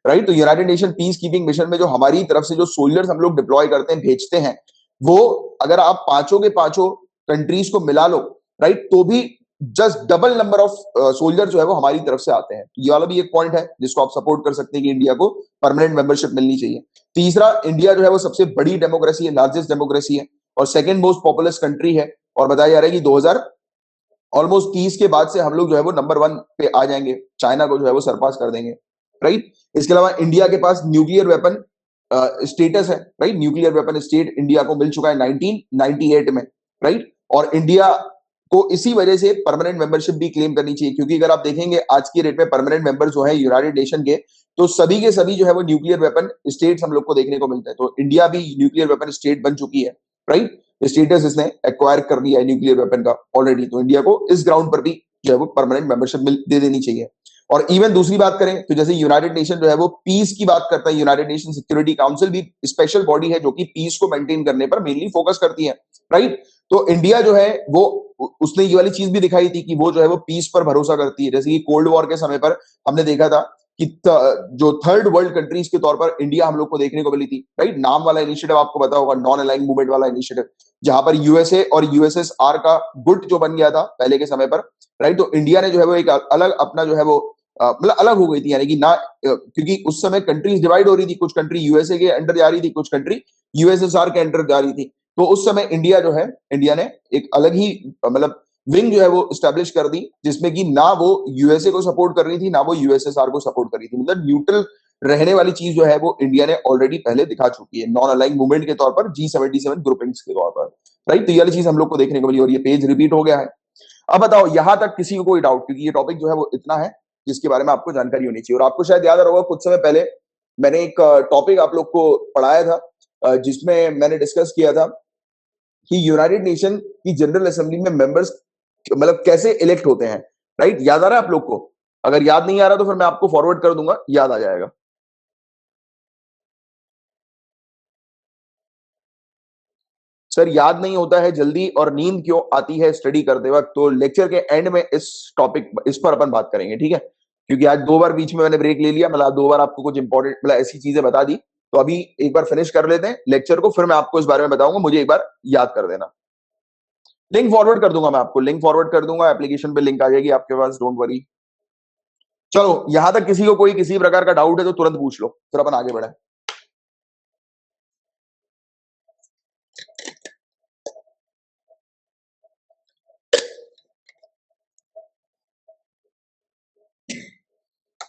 Speaker 1: राइट। तो United nation peace keeping mission में जो हमारी तरफ से जो सोल्जर्स हम लोग डिप्लॉय करते हैं, भेजते हैं, वो अगर आप पांचों के पांचों कंट्रीज को मिला लो, राइट, तो भी just double number of soldier जो है वो हमारी तरफ से आते हैं। ये वाला भी एक पॉइंट है जिसको आप सपोर्ट कर सकते हैं कि इंडिया को परमानेंट मेंबरशिप मिलनी चाहिए। तीसरा, इंडिया जो है वो सबसे बड़ी डेमोक्रेसी है, लार्जेस्ट डेमोक्रेसी है और सेकंड मोस्ट पॉपुलस कंट्री है, और बताया जा रहा है कि 2030 के बाद से हम लोग जो है वो नंबर 1 पे आ जाएंगे, चाइना को जो है वो सरपास कर देंगे, राइट। इसके अलावा इंडिया के पास न्यूक्लियर वेपन स्टेटस है, right, nuclear weapon state India को मिल चुका है 1998 में, राइट। और इंडिया को इसी वजह से परमानेंट मेंबरशिप भी क्लेम करनी चाहिए, क्योंकि अगर आप देखेंगे आज की डेट में परमानेंट मेंबर जो है यूनाइटेड नेशन के, तो सभी के सभी जो है वो न्यूक्लियर वेपन स्टेट्स हम लोग को देखने को मिलते हैं। तो इंडिया भी न्यूक्लियर वेपन स्टेट बन चुकी है, राइट, स्टेटस इसने एक्वायर कर लिया है न्यूक्लियर वेपन का ऑलरेडी। तो इंडिया को इस ग्राउंड पर भी जो है वो परमानेंट मेंबरशिप दे देनी चाहिए। और इवन दूसरी बात करें तो जैसे यूनाइटेड नेशन जो है वो पीस की बात करता है, यूनाइटेड नेशन सिक्योरिटी काउंसिल भी स्पेशल बॉडी है जो कि पीस को मेंटेन करने पर मेनली फोकस करती है, राइट। तो इंडिया जो है वो उसने ये वाली चीज भी दिखाई थी कि वो जो है वो पीस पर भरोसा करती है। जैसे कि कोल्ड वॉर के समय पर हमने देखा था कि जो थर्ड वर्ल्ड कंट्रीज के तौर पर इंडिया हम लोग को देखने को मिली थी, राइट। नाम वाला इनिशिएटिव आपको पता होगा, नॉन अलाइंग मूवमेंट वाला इनिशिएटिव, जहां पर यूएसए और यूएसएसआर का गुट जो बन गया था पहले के समय पर, राइट। तो इंडिया ने जो है वो एक अलग अपना जो है वो मतलब अलग हो गई थी, यानी कि ना, क्योंकि उस समय कंट्रीज डिवाइड हो रही थी, कुछ कंट्री यूएसए के अंडर जा रही थी, कुछ कंट्री यूएसएसआर के अंडर जा रही थी। तो उस समय इंडिया जो है, इंडिया ने एक अलग ही मतलब विंग जो है वो स्टैब्लिश कर दी, जिसमें कि ना वो यूएसए को सपोर्ट कर रही थी ना वो यूएसएसआर को सपोर्ट कर रही थी। मतलब न्यूट्रल रहने वाली चीज जो है वो इंडिया ने ऑलरेडी पहले दिखा चुकी है, नॉन अलाइंग मूवमेंट के तौर पर, G77 ग्रुपिंग्स के तौर पर, राइट। तो ये वाली चीज हम लोग को देखने को मिली और ये पेज रिपीट हो गया है। अब बताओ यहां तक किसी को कोई डाउट, क्योंकि ये टॉपिक जो है वो इतना है जिसके बारे में आपको जानकारी होनी चाहिए। और आपको शायद याद आ रहा होगा, कुछ समय पहले मैंने एक टॉपिक आप लोग को पढ़ाया था, जिसमें मैंने डिस्कस किया था कि यूनाइटेड नेशन की जनरल असेंबली में मेंबर्स मतलब कैसे इलेक्ट होते हैं, राइट। याद आ रहा है आप लोग को? अगर याद नहीं आ रहा तो फिर मैं आपको फॉरवर्ड कर दूंगा, याद आ जाएगा। सर याद नहीं होता है जल्दी और नींद क्यों आती है स्टडी करते वक्त? तो लेक्चर के एंड में इस पर अपन बात करेंगे, ठीक है। क्योंकि आज 2 बार बीच में मैंने ब्रेक ले लिया, मतलब 2 बार आपको कुछ इंपॉर्टेंट मतलब ऐसी चीजें बता दी। तो अभी एक बार फिनिश कर लेते हैं लेक्चर को, फिर मैं आपको इस बारे में बताऊंगा, मुझे एक बार याद कर देना। लिंक फॉरवर्ड कर दूंगा, मैं आपको लिंक फॉरवर्ड कर दूंगा, एप्लीकेशन पे लिंक आ जाएगी आपके पास, डोंट वरी। चलो यहां तक किसी को कोई किसी प्रकार का डाउट है तो तुरंत पूछ लो, फिर अपन आगे बढ़े।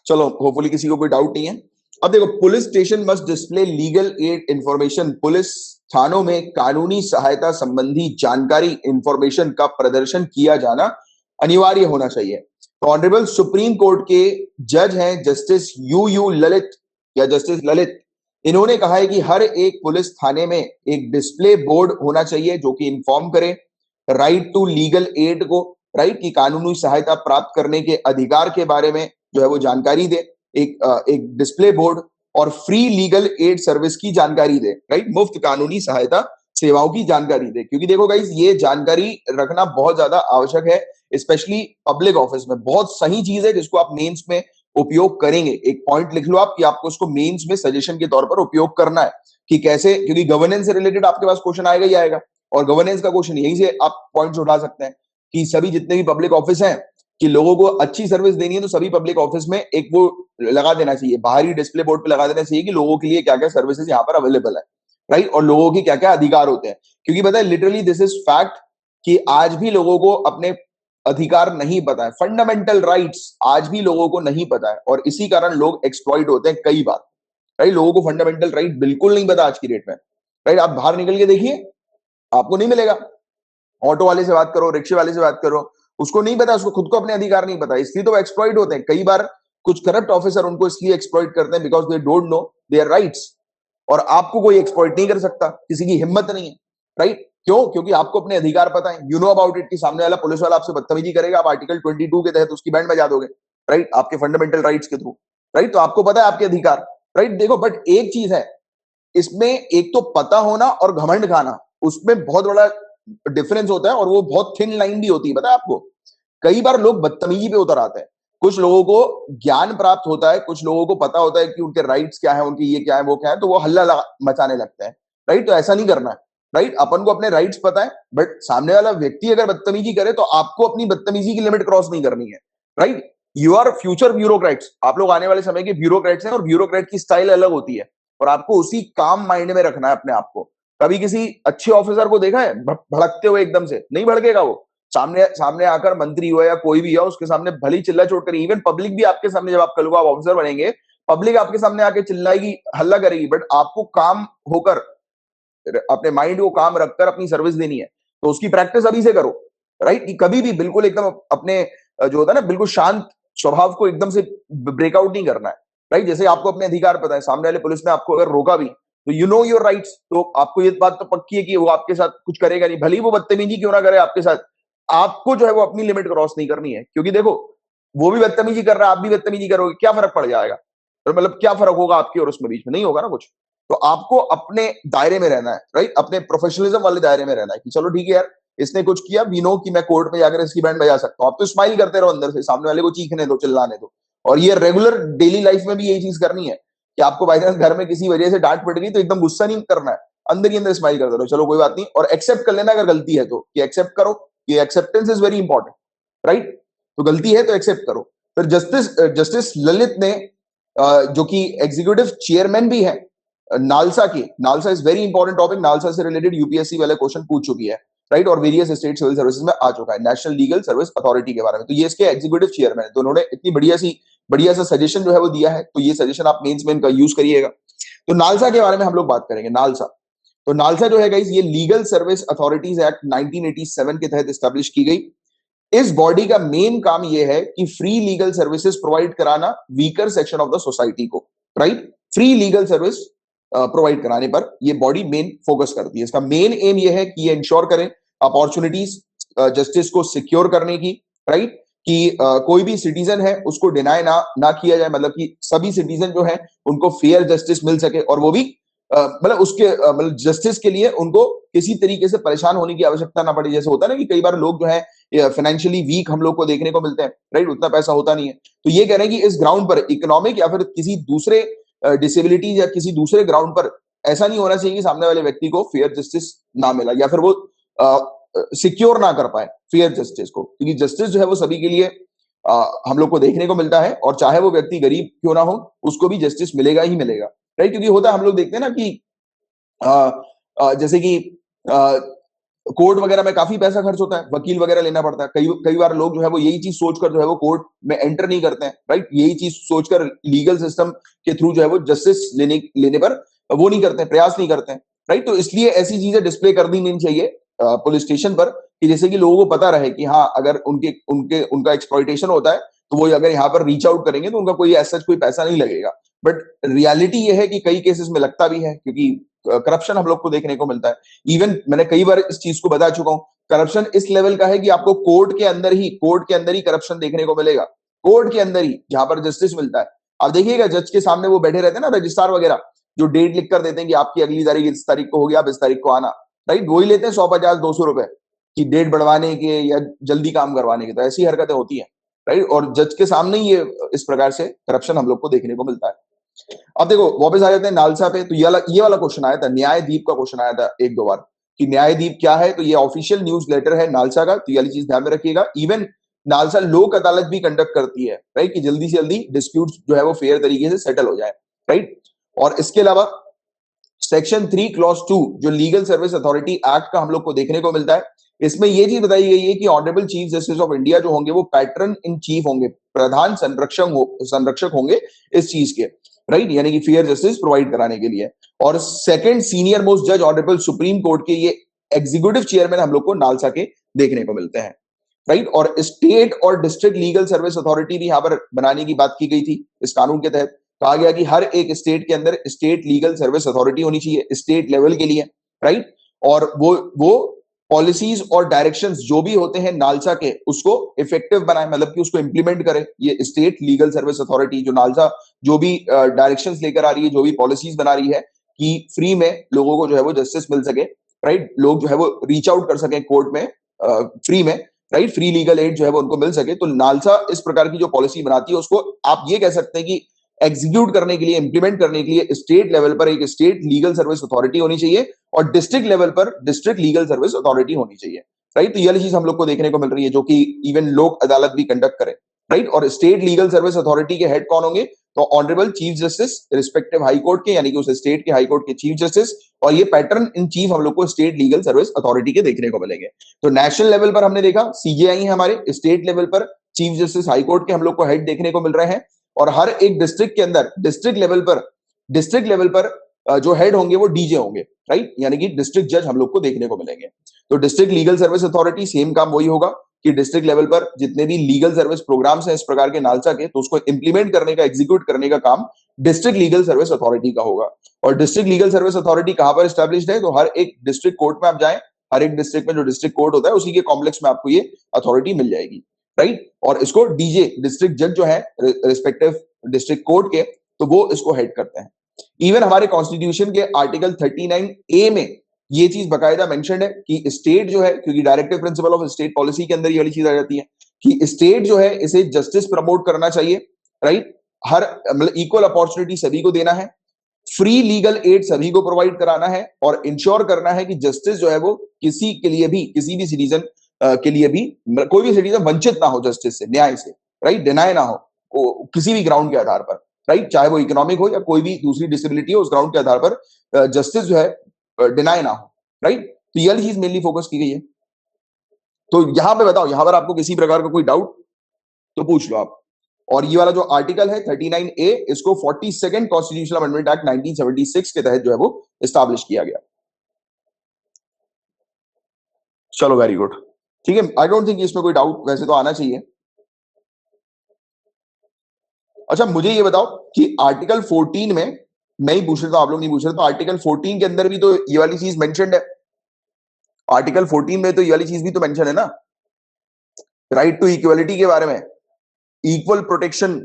Speaker 1: चलो होपफुली किसी को कोई डाउट नहीं है। अब देखो, police station must display legal aid information. Police थानों में कानूनी सहायता संबंधी जानकारी इंफॉर्मेशन का प्रदर्शन किया जाना अनिवार्य होना चाहिए। तो ऑनरेबल सुप्रीम कोर्ट के जज हैं जस्टिस यू ललित या जस्टिस ललित, इन्होंने कहा है कि हर एक पुलिस थाने में एक डिस्प्ले बोर्ड होना चाहिए जो कि इन्फॉर्म करे राइट टू लीगल एड को, राइट, की कानूनी सहायता प्राप्त करने के अधिकार के बारे में जो है वो जानकारी दे। एक डिस्प्ले बोर्ड और फ्री लीगल एड सर्विस की जानकारी दे, राइट, मुफ्त कानूनी सहायता सेवाओं की जानकारी दे। क्योंकि देखो गाइस, ये जानकारी रखना बहुत ज्यादा आवश्यक है, स्पेशली पब्लिक ऑफिस में। बहुत सही चीज है जिसको आप मेंस में उपयोग करेंगे। एक पॉइंट लिख लो आप कि आपको उसको मेंस में सजेशन के तौर पर उपयोग करना है कि कैसे, क्योंकि गवर्नेंस से रिलेटेड आपके पास क्वेश्चन आएगा ही आएगा। और गवर्नेंस का क्वेश्चन यहीं से आप पॉइंट्स उठा सकते हैं कि सभी जितने भी पब्लिक ऑफिस हैं, कि लोगों को अच्छी सर्विस देनी है तो सभी पब्लिक ऑफिस में एक वो लगा देना चाहिए, बाहरी डिस्प्ले बोर्ड पे लगा देना चाहिए कि लोगों के लिए क्या क्या सर्विसेज यहाँ पर अवेलेबल है, राइट, और लोगों के क्या क्या अधिकार होते हैं। क्योंकि पता है, लिटरली दिस इज फैक्ट कि आज भी लोगों को अपने अधिकार नहीं पता है, फंडामेंटल राइट्स आज भी लोगों को नहीं पता है, और इसी कारण लोग एक्सप्लॉइट होते हैं कई बार, राइट। लोगों को फंडामेंटल राइट बिल्कुल नहीं पता आज की डेट में, राइट। आप बाहर निकल के देखिए, आपको नहीं मिलेगा। ऑटो वाले से बात करो, रिक्शे वाले से बात करो, उसको नहीं पता, उसको खुद को अपने अधिकार नहीं पता, इसलिए तो वो एक्सप्लॉइट होते हैं। कई बार कुछ करप्ट ऑफिसर उनको इसलिए एक्सप्लॉइट करते हैं because they don't know their rights. और आपको कोई एक्सप्लॉइट नहीं कर सकता, किसी की हिम्मत नहीं है, राइट। क्यों? क्योंकि आपको अपने अधिकार पता है, यू नो अबाउट इट, कि सामने वाला पुलिस वाला आपसे बदतमीजी करेगा, आप आर्टिकल 22 के तहत उसकी बैंड बजा दोगे, राइट, आपके फंडामेंटल राइट्स के थ्रू, राइट। तो आपको पता है आपके अधिकार, राइट। देखो, बट एक चीज है इसमें, एक तो पता होना और घमंड खाना, उसमें बहुत बड़ा डिफरेंस होता है, और वो बहुत थिन लाइन भी होती है, पता है आपको। कई बार लोग बदतमीजी पे उतर आते हैं। कुछ लोगों को ज्ञान प्राप्त होता है, कुछ लोगों को पता होता है कि उनके राइट्स क्या है, उनकी ये क्या है वो क्या है, तो वो हल्ला मचाने लगते हैं, राइट। तो ऐसा नहीं करना है, राइट। अपन को अपने राइट्स पता है, बट सामने वाला व्यक्ति अगर बदतमीजी करे तो आपको अपनी बदतमीजी की लिमिट क्रॉस नहीं करनी है, right. You are future bureaucrats, आप लोग आने वाले समय के ब्यूरोक्रेट्स हैं, और ब्यूरोक्रेट की स्टाइल अलग होती है, और आपको उसी काम माइंड में रखना है अपने आप को। कभी किसी अच्छे ऑफिसर को देखा है भड़कते हुए एकदम से? नहीं भड़केगा वो। सामने सामने आकर मंत्री हो या कोई भी हो, उसके सामने भली चिल्ला चोट करेगी। इवन पब्लिक भी आपके सामने, जब आप कल को आप ऑफिसर बनेंगे, पब्लिक आपके सामने आके चिल्लाएगी, हल्ला करेगी, बट आपको काम होकर, अपने माइंड को काम रखकर अपनी सर्विस देनी है। तो उसकी प्रैक्टिस अभी से करो, राइट। कि कभी भी बिल्कुल एकदम अपने जो होता है ना, बिल्कुल शांत स्वभाव को एकदम से ब्रेकआउट नहीं करना है, राइट। जैसे आपको अपने अधिकार पता है, सामने वाले पुलिस ने आपको अगर रोका भी, तो यू नो योर राइट्स, तो आपको ये बात तो पक्की है कि वो आपके साथ कुछ करेगा नहीं, भले ही वो बदतमीजी क्यों ना करे आपके साथ। आपको जो है वो अपनी लिमिट क्रॉस नहीं करनी है, क्योंकि देखो, वो भी बदतमीजी कर रहा है, आप भी बदतमीजी करोगे, क्या फर्क पड़ जाएगा? तो मतलब क्या फर्क होगा आपके और उसमें, बीच में नहीं होगा ना कुछ। तो आपको अपने दायरे में रहना है, राइट, अपने प्रोफेशनलिज्म वाले दायरे में रहना है, कि चलो ठीक है यार, इसने कुछ किया, वी नो कि मैं कोर्ट में जाकर इसकी बैंड बजा सकता हूं। आप तो स्माइल करते रहो अंदर से, सामने वाले को चीखने दो, चिल्लाने दो। और ये रेगुलर डेली लाइफ में भी यही चीज करनी है, कि आपको बाई चांस घर में किसी वजह से डांट पड़ गई तो एकदम गुस्सा नहीं करना है, अंदर ही अंदर स्माइल करते रहो, चलो कोई बात नहीं, और एक्सेप्ट कर लेना अगर गलती है तो, कि एक्सेप्ट करो, ये acceptance is very important, right. तो गलती है तो एक्सेप्ट करो। फिर जस्टिस ललित ने, जो कि एग्जीक्यूटिव चेयरमैन भी है नालसा की, NALSA is very important topic, NALSA से रिलेटेड यूपीएससी वाले क्वेश्चन पूछ चुकी है, राइट, और वेरियस स्टेट सिविल सर्विसेज में आ चुका है, नेशनल लीगल सर्विस अथॉरिटी के बारे में। तो ये इसके एग्जीक्यूटिव चेयरमैन है, तो उन्होंने इतनी बढ़िया सा सजेशन जो है वो दिया है, तो ये सजेशन आप मेंस में इनका यूज करिएगा। तो नालसा के बारे में हम लोग बात करेंगे। नालसा, तो नालसा जो है गाइस, ये लीगल सर्विस अथॉरिटीज एक्ट 1987 के तहत स्टैब्लिश की गई। इस बॉडी का मेन काम यह है कि फ्री लीगल सर्विसेज प्रोवाइड कराना weaker section of the society को, right. Free legal service provide कराने पर यह बॉडी मेन फोकस करती है। इसका मेन एम यह है कि ये इंश्योर करें अपॉर्चुनिटीज जस्टिस को सिक्योर करने की, राइट, कि कोई भी सिटीजन है उसको डिनाई ना किया जाए, मतलब कि सभी सिटीजन जो है उनको फेयर जस्टिस मिल सके, और वो भी मतलब उसके मतलब जस्टिस के लिए उनको किसी तरीके से परेशान होने की आवश्यकता ना पड़े। जैसे होता है ना कि कई बार लोग जो है फाइनेंशियली वीक हम लोग को देखने को मिलते हैं, राइट, उतना पैसा होता नहीं है। तो ये कह रहे हैं कि इस ग्राउंड पर इकोनॉमिक या फिर किसी दूसरे डिसेबिलिटी या किसी दूसरे ग्राउंड पर ऐसा नहीं होना चाहिए कि सामने वाले व्यक्ति को फेयर जस्टिस ना मिला या फिर वो सिक्योर ना कर पाए फेयर जस्टिस को, क्योंकि जस्टिस जो है वो सभी के लिए हम लोग को देखने को मिलता है, और चाहे वो व्यक्ति गरीब क्यों ना हो उसको भी जस्टिस मिलेगा ही मिलेगा, राइट। क्योंकि होता है हम लोग देखते हैं ना कि जैसे कि कोर्ट वगैरह में काफी पैसा खर्च होता है, वकील वगैरह लेना पड़ता है। कई बार लोग जो है वो यही चीज सोचकर जो है वो कोर्ट में एंटर नहीं करते हैं, राइट। यही चीज सोचकर लीगल सिस्टम के थ्रू जो है वो जस्टिस लेने पर वो नहीं करते हैं, प्रयास नहीं करते हैं, राइट। तो इसलिए ऐसी चीजें डिस्प्ले कर दी नहीं चाहिए पुलिस स्टेशन पर, कि जैसे कि लोगों को पता रहे कि हाँ, अगर उनका एक्सप्लॉइटेशन होता है तो वो अगर यहाँ पर रीच आउट करेंगे तो उनका कोई ऐसा कोई पैसा नहीं लगेगा। बट रियलिटी ये है कि कई केसेस में लगता भी है, क्योंकि करप्शन हम लोग को देखने को मिलता है। इवन मैंने कई बार इस चीज को बता चुका हूं, करप्शन इस लेवल का है कि आपको कोर्ट के अंदर ही करप्शन देखने को मिलेगा, कोर्ट के अंदर ही, जहां पर जस्टिस मिलता है। आप देखिएगा जज के सामने वो बैठे रहते हैं ना रजिस्ट्रार वगैरह, जो डेट लिख कर देते हैं कि आपकी अगली तारीख इस तारीख को होगी, आप इस तारीख को आना, राइट। वही लेते हैं 100-50-200 रुपए की डेट बढ़वाने के या जल्दी काम करवाने के। तो ऐसी हरकतें होती हैं, राइट, और जज के सामने ही ये इस प्रकार से करप्शन हम लोग को देखने को मिलता है। अब देखो वापस आ जाते हैं नालसा पे। तो ये वाला क्वेश्चन आया था, न्यायदीप का क्वेश्चन आया था 1-2 बार कि न्यायदीप क्या है। तो ये ऑफिशियल न्यूज लेटर है नालसा का, तो ये वाली चीज ध्यान में रखिएगा। इवन नालसा लोक अदालत भी कंडक्ट करती है, राइट, कि जल्दी से जल्दी डिस्प्यूट जो है वो फेयर तरीके से सेटल हो जाए, राइट। और इसके अलावा सेक्शन 3 क्लॉज 2 जो लीगल सर्विस अथॉरिटी एक्ट का हम लोग को देखने को मिलता है, इसमें यह चीज बताई गई है कि honourable chief justice of India जो होंगे वो पैटर्न इन चीफ होंगे, प्रधान संरक्षक होंगे इस चीज के, राइट, यानी कि फेयर जस्टिस प्रोवाइड कराने के लिए। और सेकंड सीनियर मोस्ट जज ऑनरेबल सुप्रीम कोर्ट के ये एग्जीक्यूटिव चेयरमैन हम लोग को नालसा के देखने को मिलते हैं, राइट। और स्टेट और डिस्ट्रिक्ट लीगल सर्विस अथॉरिटी भी यहां पर बनाने की बात की गई थी। इस कानून के तहत कहा गया कि हर एक स्टेट के अंदर स्टेट लीगल सर्विस अथॉरिटी होनी चाहिए स्टेट लेवल के लिए, राइट। और वो पॉलिसीज और डायरेक्शंस जो भी होते हैं नालसा के उसको इफेक्टिव बनाए, मतलब कि उसको इंप्लीमेंट करे ये स्टेट लीगल सर्विस अथॉरिटी। जो नालसा जो भी डायरेक्शंस लेकर आ रही है, जो भी पॉलिसीज बना रही है कि फ्री में लोगों को जो है वो जस्टिस मिल सके, राइट, लोग जो है वो रीच आउट कर सके कोर्ट में फ्री में, राइट, फ्री लीगल एड जो है वो उनको मिल सके। तो नालसा इस प्रकार की जो पॉलिसी बनाती है उसको आप ये कह सकते हैं कि एग्जीक्यूट करने के लिए, इंप्लीमेंट करने के लिए स्टेट लेवल पर एक स्टेट लीगल सर्विस अथॉरिटी होनी चाहिए और डिस्ट्रिक्ट लेवल पर डिस्ट्रिक्ट लीगल सर्विस अथॉरिटी होनी चाहिए, राइट। तो यह चीज हम लोग को देखने को मिल रही है, जो कि इवन लोक अदालत भी कंडक्ट करे, राइट। और स्टेट लीगल सर्विस अथॉरिटी के हेड कौन होंगे? तो honourable chief justice respective high court के, यानी कि उस स्टेट के हाई कोर्ट के चीफ जस्टिस, और ये पैटर्न इन चीफ हम लोग को स्टेट लीगल सर्विस अथॉरिटी के देखने को मिलेंगे। तो नेशनल लेवल पर हमने देखा सीजेआई है हमारे, स्टेट लेवल पर चीफ जस्टिस हाई कोर्ट के हम लोग को हेड देखने को मिल रहे हैं, और हर एक डिस्ट्रिक्ट के अंदर डिस्ट्रिक्ट लेवल पर जो हेड होंगे वो डीजे होंगे, राइट, यानी कि डिस्ट्रिक्ट जज हम लोग को देखने को मिलेंगे। तो district legal service authority same काम वही होगा कि डिस्ट्रिक्ट लेवल पर जितने भी लीगल सर्विस प्रोग्राम्स हैं इस प्रकार के नालसा के, तो उसको इंप्लीमेंट करने का, एग्जीक्यूट करने का काम डिस्ट्रिक्ट लीगल सर्विस अथॉरिटी का होगा। और डिस्ट्रिक्ट लीगल सर्विस अथॉरिटी कहां पर एस्टैब्लिश्ड है? तो हर एक डिस्ट्रिक्ट कोर्ट में आप जाएं, हर एक डिस्ट्रिक्ट में जो डिस्ट्रिक्ट कोर्ट होता है उसी के कॉम्प्लेक्स में आपको ये अथॉरिटी मिल जाएगी, राइट। और इसको डीजे डिस्ट्रिक्ट जज जो है रिस्पेक्टिव डिस्ट्रिक्ट कोर्ट के, तो वो इसको हेड करते हैं। इवन हमारे कॉन्स्टिट्यूशन के आर्टिकल 39A में ये चीज बकायदा मेंशन्ड है कि स्टेट जो है, क्योंकि directive principle of state policy के अंदर ये वाली चीज आ जाती है कि स्टेट जो है इसे जस्टिस प्रमोट करना चाहिए, राइट। हर मतलब इक्वल अपॉर्चुनिटी सभी को देना है, फ्री लीगल एड सभी को प्रोवाइड कराना है, और इंश्योर करना है कि जस्टिस जो है वो किसी के लिए भी, किसी भी सिटीजन के लिए भी, कोई भी सिटीजन वंचित ना हो जस्टिस से, न्याय से, राइट, डिनाई ना हो किसी भी ग्राउंड के आधार पर, राइट, चाहे वो इकोनॉमिक हो या कोई भी दूसरी डिसेबिलिटी हो, उस ग्राउंड के आधार पर जस्टिस जो है डिनाई ना हो, राइट। तो यह चीज मेनली फोकस की गई है। तो यहां पे बताओ, यहां पर आपको किसी प्रकार का कोई डाउट तो पूछ लो आप। और ये वाला जो आर्टिकल है 39A, इसको 42nd कॉन्स्टिट्यूशनल अमेंडमेंट एक्ट 1976 के तहत जो है वो एस्टैब्लिश किया गया। चलो वेरी गुड, ठीक है। आई डोंट थिंक इसमें कोई डाउट वैसे तो आना चाहिए। अच्छा मुझे ये बताओ कि आर्टिकल 14 में, मैं ही पूछ रहा था, आप लोग नहीं पूछ रहे, तो आर्टिकल 14 के अंदर भी तो ये वाली चीज मेंशन्ड है। आर्टिकल 14 में तो ये वाली चीज भी तो मेंशन है ना, राइट टू इक्वलिटी के बारे में, equal protection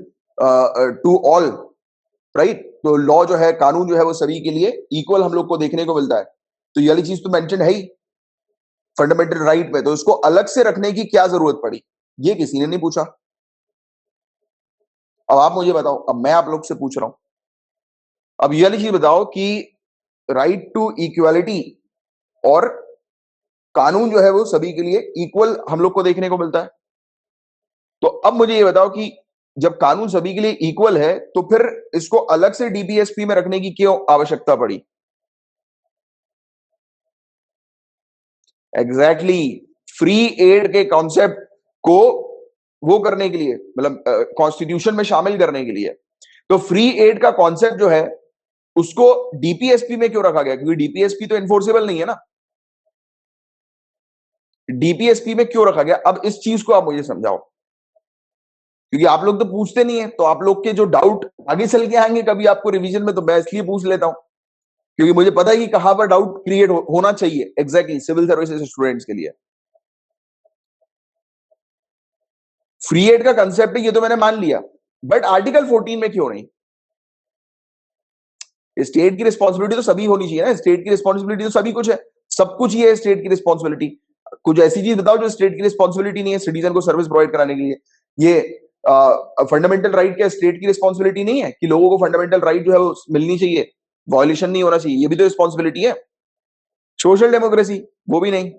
Speaker 1: to all, right. तो लॉ जो है, कानून जो है वो सभी के लिए इक्वल हम लोग को देखने को मिलता है। तो ये वाली चीज तो मेंशन है ही फंडामेंटल राइट में, तो इसको अलग से रखने की क्या जरूरत पड़ी, ये किसी ने नहीं पूछा। अब आप मुझे बताओ, अब मैं आप लोग से पूछ रहा हूं, अब ये वाली चीज बताओ कि राइट टू इक्वालिटी और कानून जो है वो सभी के लिए इक्वल हम लोग को देखने को मिलता है। तो अब मुझे ये बताओ कि जब कानून सभी के लिए इक्वल है तो फिर इसको अलग से डीपीएसपी में रखने की क्यों आवश्यकता पड़ी? एग्जैक्टली, फ्री एड के कॉन्सेप्ट को वो करने के लिए, मतलब कॉन्स्टिट्यूशन में शामिल करने के लिए। तो फ्री एड का कॉन्सेप्ट जो है उसको डीपीएसपी में क्यों रखा गया? क्योंकि डीपीएसपी तो इन्फोर्सेबल नहीं है ना। डीपीएसपी में क्यों रखा गया? अब इस चीज को आप मुझे समझाओ, क्योंकि आप लोग तो पूछते नहीं है, तो आप लोग के जो डाउट आगे चल के आएंगे कभी आपको रिवीजन में, तो मैं इसलिए पूछ लेता हूं क्योंकि मुझे पता है कि कहां पर डाउट क्रिएट होना चाहिए एग्जैक्टली सिविल सर्विसेज स्टूडेंट्स के लिए। फ्री एड का कंसेप्ट है ये तो मैंने मान लिया, बट आर्टिकल 14 में क्यों नहीं? स्टेट की रिस्पॉन्सिबिलिटी तो सभी होनी चाहिए ना, स्टेट की रिस्पॉन्सिबिलिटी तो सभी कुछ है, सब कुछ ही है स्टेट की रिस्पॉन्सिबिलिटी। कुछ ऐसी चीज बताओ जो स्टेट की रिस्पॉन्सिबिलिटी नहीं है सिटीजन को सर्विस प्रोवाइड कराने के लिए। ये फंडामेंटल राइट क्या स्टेट की रिस्पॉन्सिबिलिटी नहीं है कि लोगों को फंडामेंटल राइट जो है वो मिलनी चाहिए, वॉयलेशन नहीं होना चाहिए, ये भी तो रिस्पॉन्सिबिलिटी है। सोशल डेमोक्रेसी, वो भी नहीं।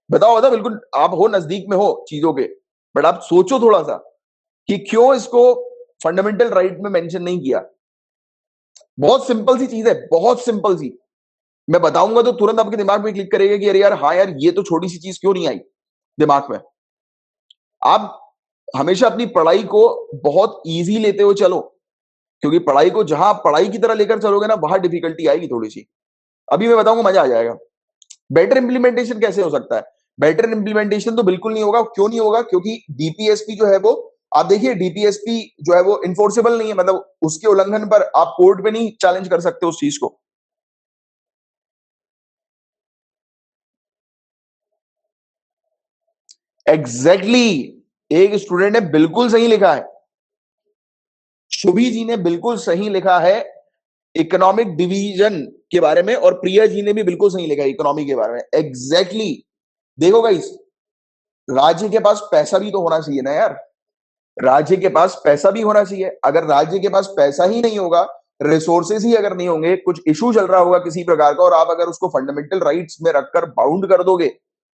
Speaker 1: बताओ बताओ, बिल्कुल आप हो नजदीक में हो चीजों के, बट आप सोचो थोड़ा सा कि क्यों इसको फंडामेंटल राइट में मेंशन नहीं किया। बहुत सिंपल सी चीज है, बहुत सिंपल सी। मैं बताऊंगा तो तुरंत आपके दिमाग में क्लिक करेगा कि अरे यार, हाँ यार, ये तो छोटी सी चीज क्यों नहीं आई दिमाग में। आप हमेशा अपनी पढ़ाई को बहुत इजी लेते हुए चलो, क्योंकि पढ़ाई को जहां पढ़ाई की तरह लेकर चलोगे ना, वहां डिफिकल्टी आएगी थोड़ी सी। अभी मैं बताऊंगा, मजा आ जाएगा। बेटर इंप्लीमेंटेशन कैसे हो सकता है? बेटर इंप्लीमेंटेशन तो बिल्कुल नहीं होगा। क्यों नहीं होगा? क्योंकि डीपीएसपी जो है वो, आप देखिए, डीपीएसपी जो है वो इन्फोर्सेबल नहीं है, मतलब उसके उल्लंघन पर आप कोर्ट में नहीं चैलेंज कर सकते उस चीज को। एग्जैक्टली एक स्टूडेंट ने बिल्कुल सही लिखा है, शुभी जी ने बिल्कुल सही लिखा है इकोनॉमिक डिवीजन के बारे में, और प्रिया जी ने भी बिल्कुल सही लिखा है इकोनॉमी के बारे में। एग्जैक्टली देखो गाइस, राज्य के पास पैसा भी तो होना चाहिए ना यार, राज्य के पास पैसा भी होना चाहिए। अगर राज्य के पास पैसा ही नहीं होगा, रिसोर्सेज ही अगर नहीं होंगे, कुछ इशू चल रहा होगा किसी प्रकार का, और आप अगर उसको फंडामेंटल राइट्स में रखकर बाउंड कर दोगे,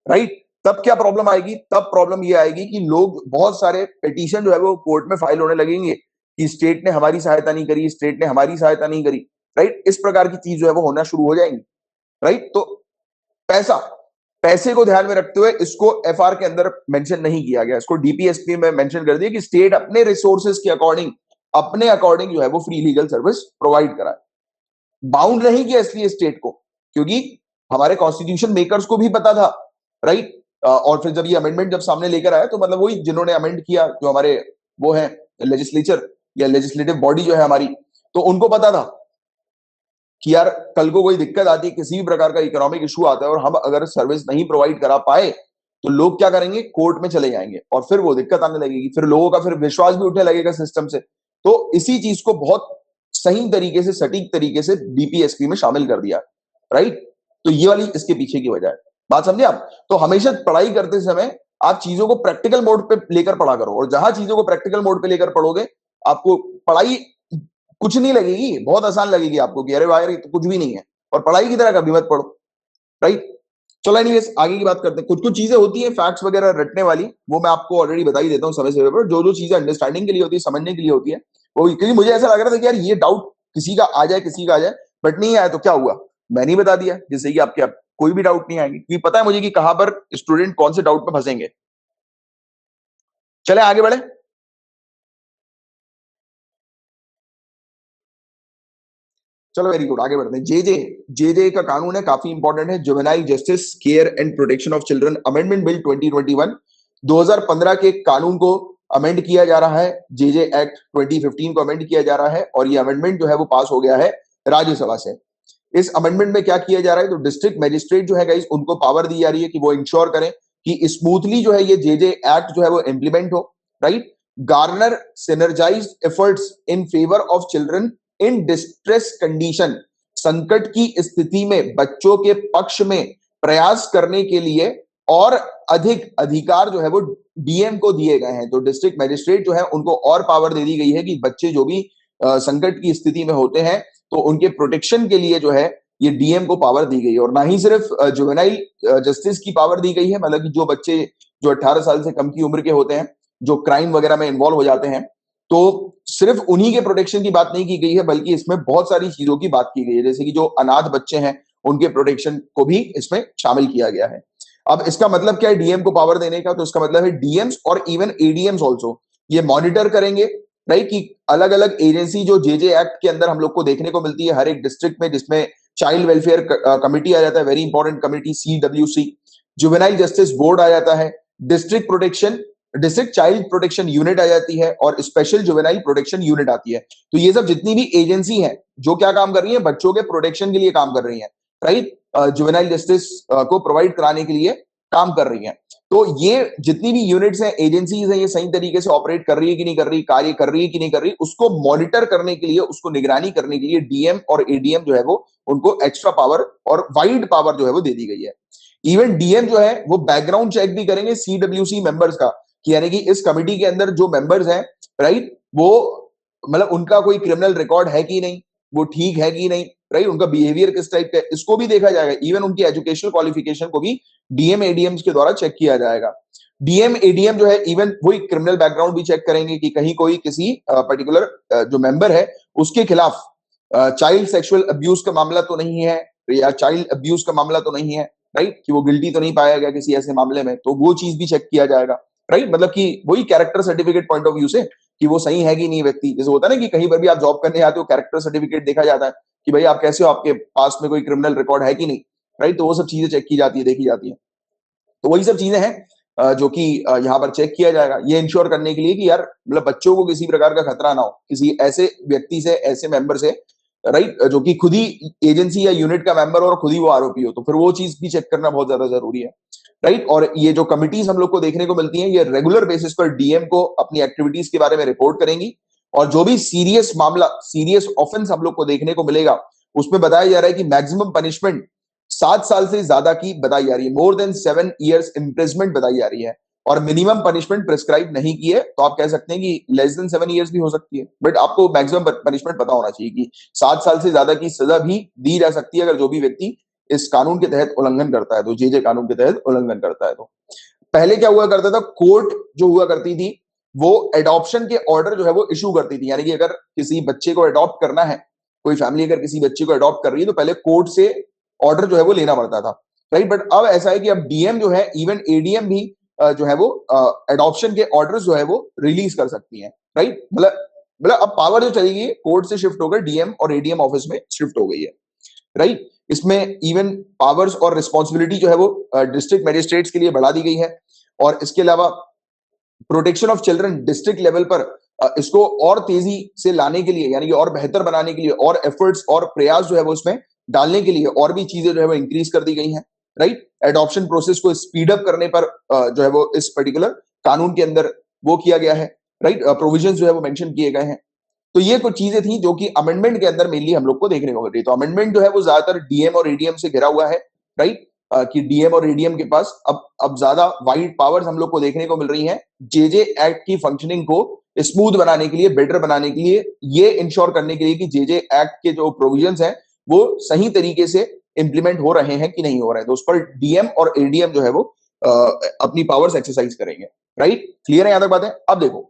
Speaker 1: राइट, तब क्या प्रॉब्लम आएगी? तब प्रॉब्लम ये आएगी कि लोग, बहुत सारे पिटीशन जो है वो कोर्ट में फाइल होने लगेंगे कि स्टेट ने हमारी सहायता नहीं करी, स्टेट ने हमारी सहायता नहीं करी, राइट। इस प्रकार की चीज जो है वो होना शुरू हो जाएंगी, राइट। तो पैसा, पैसे को ध्यान में रखते हुए इसको एफआर के अंदर मेंशन नहीं किया गया, इसको डीपीएसपी में मेंशन कर दिया कि स्टेट अपने रिसोर्सेज के अकॉर्डिंग, अपने अकॉर्डिंग जो है वो फ्री लीगल सर्विस प्रोवाइड कराए। बाउंड नहीं किया इसलिए स्टेट को, क्योंकि हमारे कॉन्स्टिट्यूशन मेकर्स को भी पता था, राइट। और फिर जब ये अमेंडमेंट जब सामने लेकर आया, तो मतलब वही जिन्होंने अमेंड किया, जो हमारे वो है लेजिस्लेचर या लेजिस्लेटिव बॉडी जो है हमारी, तो उनको पता था कि यार कल को कोई दिक्कत आती है, किसी भी प्रकार का इकोनॉमिक इशू आता है, और हम अगर सर्विस नहीं प्रोवाइड करा पाए, तो लोग क्या करेंगे? कोर्ट में चले जाएंगे, और फिर वो दिक्कत आने लगेगी, फिर लोगों का फिर विश्वास भी उठने लगेगा सिस्टम से। तो इसी चीज को बहुत सही तरीके से, सटीक तरीके से डीपीएसपी में शामिल कर दिया, राइट। तो ये वाली इसके पीछे की वजह है, बात समझे आप? तो हमेशा पढ़ाई करते समय आप चीजों को प्रैक्टिकल मोड पे लेकर पढ़ा करो, और जहां चीजों को प्रैक्टिकल मोड पे लेकर पढ़ोगे, आपको पढ़ाई कुछ नहीं लगेगी, बहुत आसान लगेगी आपको कि अरे भाई ये तो कुछ भी नहीं है, और पढ़ाई की तरह कभी मत पढ़ो, राइट। चलो एनीवेज, आगे की बात करते हैं। कुछ कुछ चीजें होती हैं फैक्ट्स वगैरह रटने वाली, वो मैं आपको ऑलरेडी बता ही देता हूँ समय समय पर। जो जो चीजें अंडरस्टैंडिंग के लिए होती है, समझने के लिए होती है, वो, क्योंकि मुझे ऐसा लग रहा था कि यार ये डाउट किसी का आ जाए, किसी का आ जाए, बट नहीं आया तो क्या हुआ, मैंने ही बता दिया, जिससे कि आपके कोई भी डाउट नहीं आएंगे, क्योंकि पता है मुझे कि कहां पर स्टूडेंट कौन से डाउट में फंसेंगे। चले आगे बढ़े। चलो वेरी गुड, आगे बढ़ते हैं। जेजे जेजे का कानून है, काफी इंपॉर्टेंट है, juvenile justice care and protection of children amendment bill 2021। 2015 के कानून को अमेंड किया जा रहा है, जेजे एक्ट 2015 को अमेंड किया जा रहा है, और ये अमेंडमेंट जो है वो पास हो गया है राज्यसभा से। इस अमेंडमेंट में क्या किया जा रहा है, तो डिस्ट्रिक्ट मजिस्ट्रेट जो है गाइस, उनको पावर दी जा रही है कि वो इंश्योर करें कि स्मूथली जो है ये जेजे एक्ट जो है वो इंप्लीमेंट हो, right. Garner synergised efforts in favour of children in distress condition, संकट की स्थिति में बच्चों के पक्ष में प्रयास करने के लिए और अधिक अधिकार जो है वो डीएम को दिए गए हैं। तो डिस्ट्रिक्ट मजिस्ट्रेट जो है उनको और पावर दे दी गई है कि बच्चे जो भी संकट की स्थिति में होते हैं तो उनके प्रोटेक्शन के लिए जो है ये डीएम को पावर दी गई है। और ना ही सिर्फ जुवेनाइल जस्टिस की पावर दी गई है, मतलब कि जो बच्चे जो 18 साल से कम की उम्र के होते हैं, जो क्राइम वगैरह में इन्वॉल्व हो जाते हैं, तो सिर्फ उन्हीं के प्रोटेक्शन की बात नहीं की गई है, बल्कि इसमें बहुत सारी चीजों की बात की गई है, जैसे कि जो अनाथ बच्चे हैं उनके प्रोटेक्शन को भी इसमें शामिल किया गया है। अब इसका मतलब क्या है डीएम को पावर देने का, तो इसका मतलब है डीएम्स और इवन एडीएम्स ऑल्सो ये मॉनिटर करेंगे, राइट, कि अलग अलग एजेंसी जो जेजे एक्ट के अंदर हम लोग को देखने को मिलती है हर एक डिस्ट्रिक्ट में, जिसमें चाइल्ड वेलफेयर कमिटी आ जाता है, very important committee, CWC, juvenile justice board आ जाता है, डिस्ट्रिक्ट चाइल्ड प्रोटेक्शन यूनिट आ जाती है, और स्पेशल जुवेनाइल प्रोटेक्शन यूनिट आती है। तो ये सब जितनी भी एजेंसी है जो क्या काम कर रही है, बच्चों के प्रोटेक्शन के लिए काम कर रही है, राइट, जुवेनाइल जस्टिस को प्रोवाइड कराने के लिए काम कर रही है। तो ये जितनी भी यूनिट्स हैं, एजेंसीज हैं, ये सही तरीके से ऑपरेट कर रही है कि नहीं कर रही, कार्य कर रही है कि नहीं कर रही, उसको मॉनिटर करने के लिए, उसको निगरानी करने के लिए डीएम और एडीएम जो है वो उनको एक्स्ट्रा पावर और वाइड पावर जो है वो दे दी गई है। इवन डीएम जो है वो बैकग्राउंड चेक भी करेंगे सीडब्ल्यूसी मेंबर्स का, कि यानी कि इस कमिटी के अंदर जो मेंबर्स हैं, राइट, वो मतलब उनका कोई क्रिमिनल रिकॉर्ड है कि नहीं, वो ठीक है कि नहीं, राइट, उनका बिहेवियर किस टाइप का है, इसको भी देखा जाएगा। इवन उनकी एजुकेशनल क्वालिफिकेशन को भी डीएम एडीएम के द्वारा चेक किया जाएगा। डीएम एडीएम जो है इवन वही क्रिमिनल बैकग्राउंड भी चेक करेंगे कि कहीं कोई किसी पर्टिकुलर जो मेंबर है उसके खिलाफ चाइल्ड सेक्सुअल अब्यूज का मामला तो नहीं है, या चाइल्ड अब्यूज का मामला तो नहीं है, राइट, कि वो गिल्टी तो नहीं पाया गया किसी ऐसे मामले में, तो वो चीज भी चेक किया जाएगा, राइट। मतलब कि वही character certificate point of view से कि वो सही है कि नहीं व्यक्ति। जैसे होता है ना कि कहीं पर भी आप जॉब करने आते हो, कैरेक्टर सर्टिफिकेट देखा जाता है कि भाई आप कैसे हो, आपके पास में कोई क्रिमिनल रिकॉर्ड है कि नहीं, राइट, तो वो सब चीजें चेक की जाती है, देखी जाती है। तो वही सब चीजें हैं जो कि यहाँ पर चेक किया जाएगा, ये इंश्योर करने के लिए कि यार मतलब बच्चों को किसी प्रकार का खतरा ना हो किसी ऐसे व्यक्ति से, ऐसे मेंबर से, राइट, जो कि खुद ही एजेंसी या यूनिट का मेंबर हो और खुद ही वो आरोपी हो, तो फिर वो चीज भी चेक करना बहुत ज्यादा जरूरी है, राइट। और ये जो कमिटीज हम लोग को देखने को मिलती हैं, ये रेगुलर बेसिस पर डीएम को अपनी एक्टिविटीज के बारे में रिपोर्ट करेंगी, और जो भी सीरियस मामला, सीरियस ऑफेंस हम लोग को देखने को मिलेगा, उसमें बताया जा रहा है कि मैक्सिमम पनिशमेंट 7 साल से ज्यादा की बताई जा रही है, मोर देन 7 years इंप्रिजमेंट बताई जा रही है, और मिनिमम पनिशमेंट प्रिस्क्राइब नहीं की है, तो आप कह सकते हैं कि लेस देन 7 years भी हो सकती है, बट आपको मैक्सिमम पनिशमेंट पता होना चाहिए कि 7 साल से ज्यादा की सजा भी दी जा सकती है अगर जो भी व्यक्ति इस कानून के तहत उल्लंघन करता है, तो जेजे कानून के तहत उल्लंघन करता है। तो पहले क्या हुआ करता था, कोर्ट जो हुआ करती थी वो एडॉप्शन के ऑर्डर जो है वो इशू करती थी, यानी कि अगर किसी बच्चे को अडॉप्ट करना है, कोई फैमिली अगर किसी बच्चे को अडॉप्ट कर रही है, तो पहले कोर्ट से ऑर्डर जो है वो लेना पड़ता था, राइट। बट अब ऐसा है कि अब डीएम जो है, इवन एडीएम भी जो है वो एडॉप्शन के ऑर्डर्स जो है वो रिलीज कर सकती हैं, राइट। मतलब अब पावर जो चली गई कोर्ट से शिफ्ट होकर डीएम और एडीएम ऑफिस में शिफ्ट हो गई है, राइट। इसमें इवन पावर्स और रिस्पॉन्सिबिलिटी जो है वो डिस्ट्रिक्ट मजिस्ट्रेट्स के लिए बढ़ा दी गई है, और इसके अलावा protection of children district level पर इसको और तेजी से लाने के लिए, यानी कि और बेहतर बनाने के लिए, और एफर्ट्स और प्रयास जो है वो इसमें डालने के लिए और भी चीजें जो है वो इंक्रीज कर दी गई हैं, राइट। एडॉप्शन प्रोसेस को स्पीड अप करने पर जो है वो इस पर्टिकुलर कानून के अंदर वो किया गया है, राइट, प्रोविजन जो है वो मेंशन किए गए हैं। तो ये कुछ चीजें थी जो कि अमेंडमेंट के अंदर मेनली हम लोग को देखने को मिल रही है। तो अमेंडमेंट जो है वो ज्यादातर डीएम और एडीएम से घिरा हुआ है, राइट, कि डीएम और एडीएम के पास अब ज्यादा वाइड पावर्स हम लोग को देखने को मिल रही हैं, जेजे एक्ट की फंक्शनिंग को स्मूथ बनाने के लिए, बेटर बनाने के लिए, ये इंश्योर करने के लिए कि जेजे एक्ट के जो प्रोविजंस हैं वो सही तरीके से इंप्लीमेंट हो रहे हैं कि नहीं हो रहे हैं, तो उस पर डीएम और एडीएम जो है वो अपनी पावर्स एक्सरसाइज करेंगे, राइट। क्लियर है यहां तक बात है। अब देखो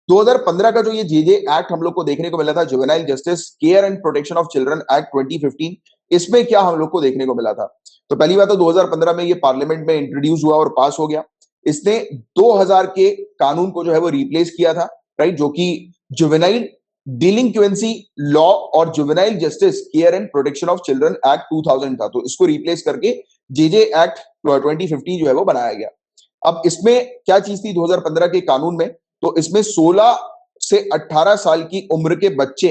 Speaker 1: 2015 का जो ये जेजे एक्ट हम लोग को देखने को मिला था, juvenile justice care and protection of children act 2015, इसमें क्या हम लोग को देखने को मिला था? तो पहली बात तो 2015 में ये पार्लियामेंट में इंट्रोड्यूस हुआ और पास हो गया। इसने 2000 के कानून को जो है वो रिप्लेस किया था, राइट? जो कि जुवेनाइल डिलिंक्वेंसी लॉ और juvenile justice care and protection of children act 2000 था। तो इसको रिप्लेस करके जेजे एक्ट 2050 जो है वो बनाया गया। अब इसमें क्या चीज थी 2015 के कानून में? तो इसमें 16 से 18 साल की उम्र के बच्चे,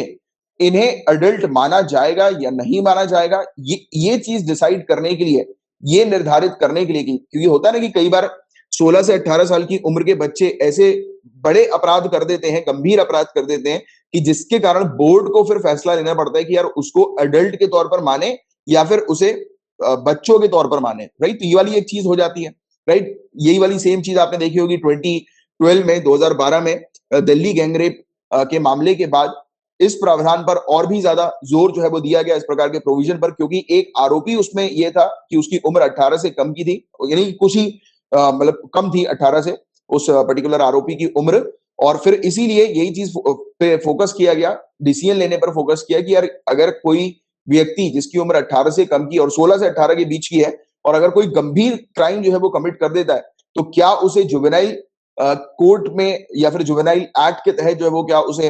Speaker 1: इन्हें अडल्ट माना जाएगा या नहीं माना जाएगा, ये चीज डिसाइड करने के लिए, ये निर्धारित करने के लिए, क्योंकि होता है ना कि कई बार 16 से 18 साल की उम्र के बच्चे ऐसे बड़े अपराध कर देते हैं, गंभीर अपराध कर देते हैं कि जिसके कारण बोर्ड को फिर फैसला लेना पड़ता है कि यार उसको अडल्ट के तौर पर माने या फिर उसे बच्चों के तौर पर माने, राइट? तो ये वाली एक चीज हो जाती है, राइट? यही वाली सेम चीज आपने देखी होगी 2012 में, 2012 में दिल्ली गैंगरेप के मामले के बाद इस प्रावधान पर और भी ज्यादा जोर जो है वो दिया गया इस प्रकार के प्रोविजन पर, क्योंकि एक आरोपी उसमें यह था कि उसकी उम्र 18 से कम की थी, यानी कुछ ही मतलब कम थी 18 से उस पर्टिकुलर आरोपी की उम्र। और फिर इसीलिए यही चीज पे फोकस किया गया, डिसीजन लेने पर फोकस किया कि यार अगर कोई व्यक्ति जिसकी उम्र 18 से कम की और 16 से 18 के बीच की है और अगर कोई गंभीर क्राइम जो है वो कमिट कर देता है, तो क्या उसे जुवेनाइल कोर्ट में या फिर जुवेनाइल एक्ट के तहत जो है वो क्या उसे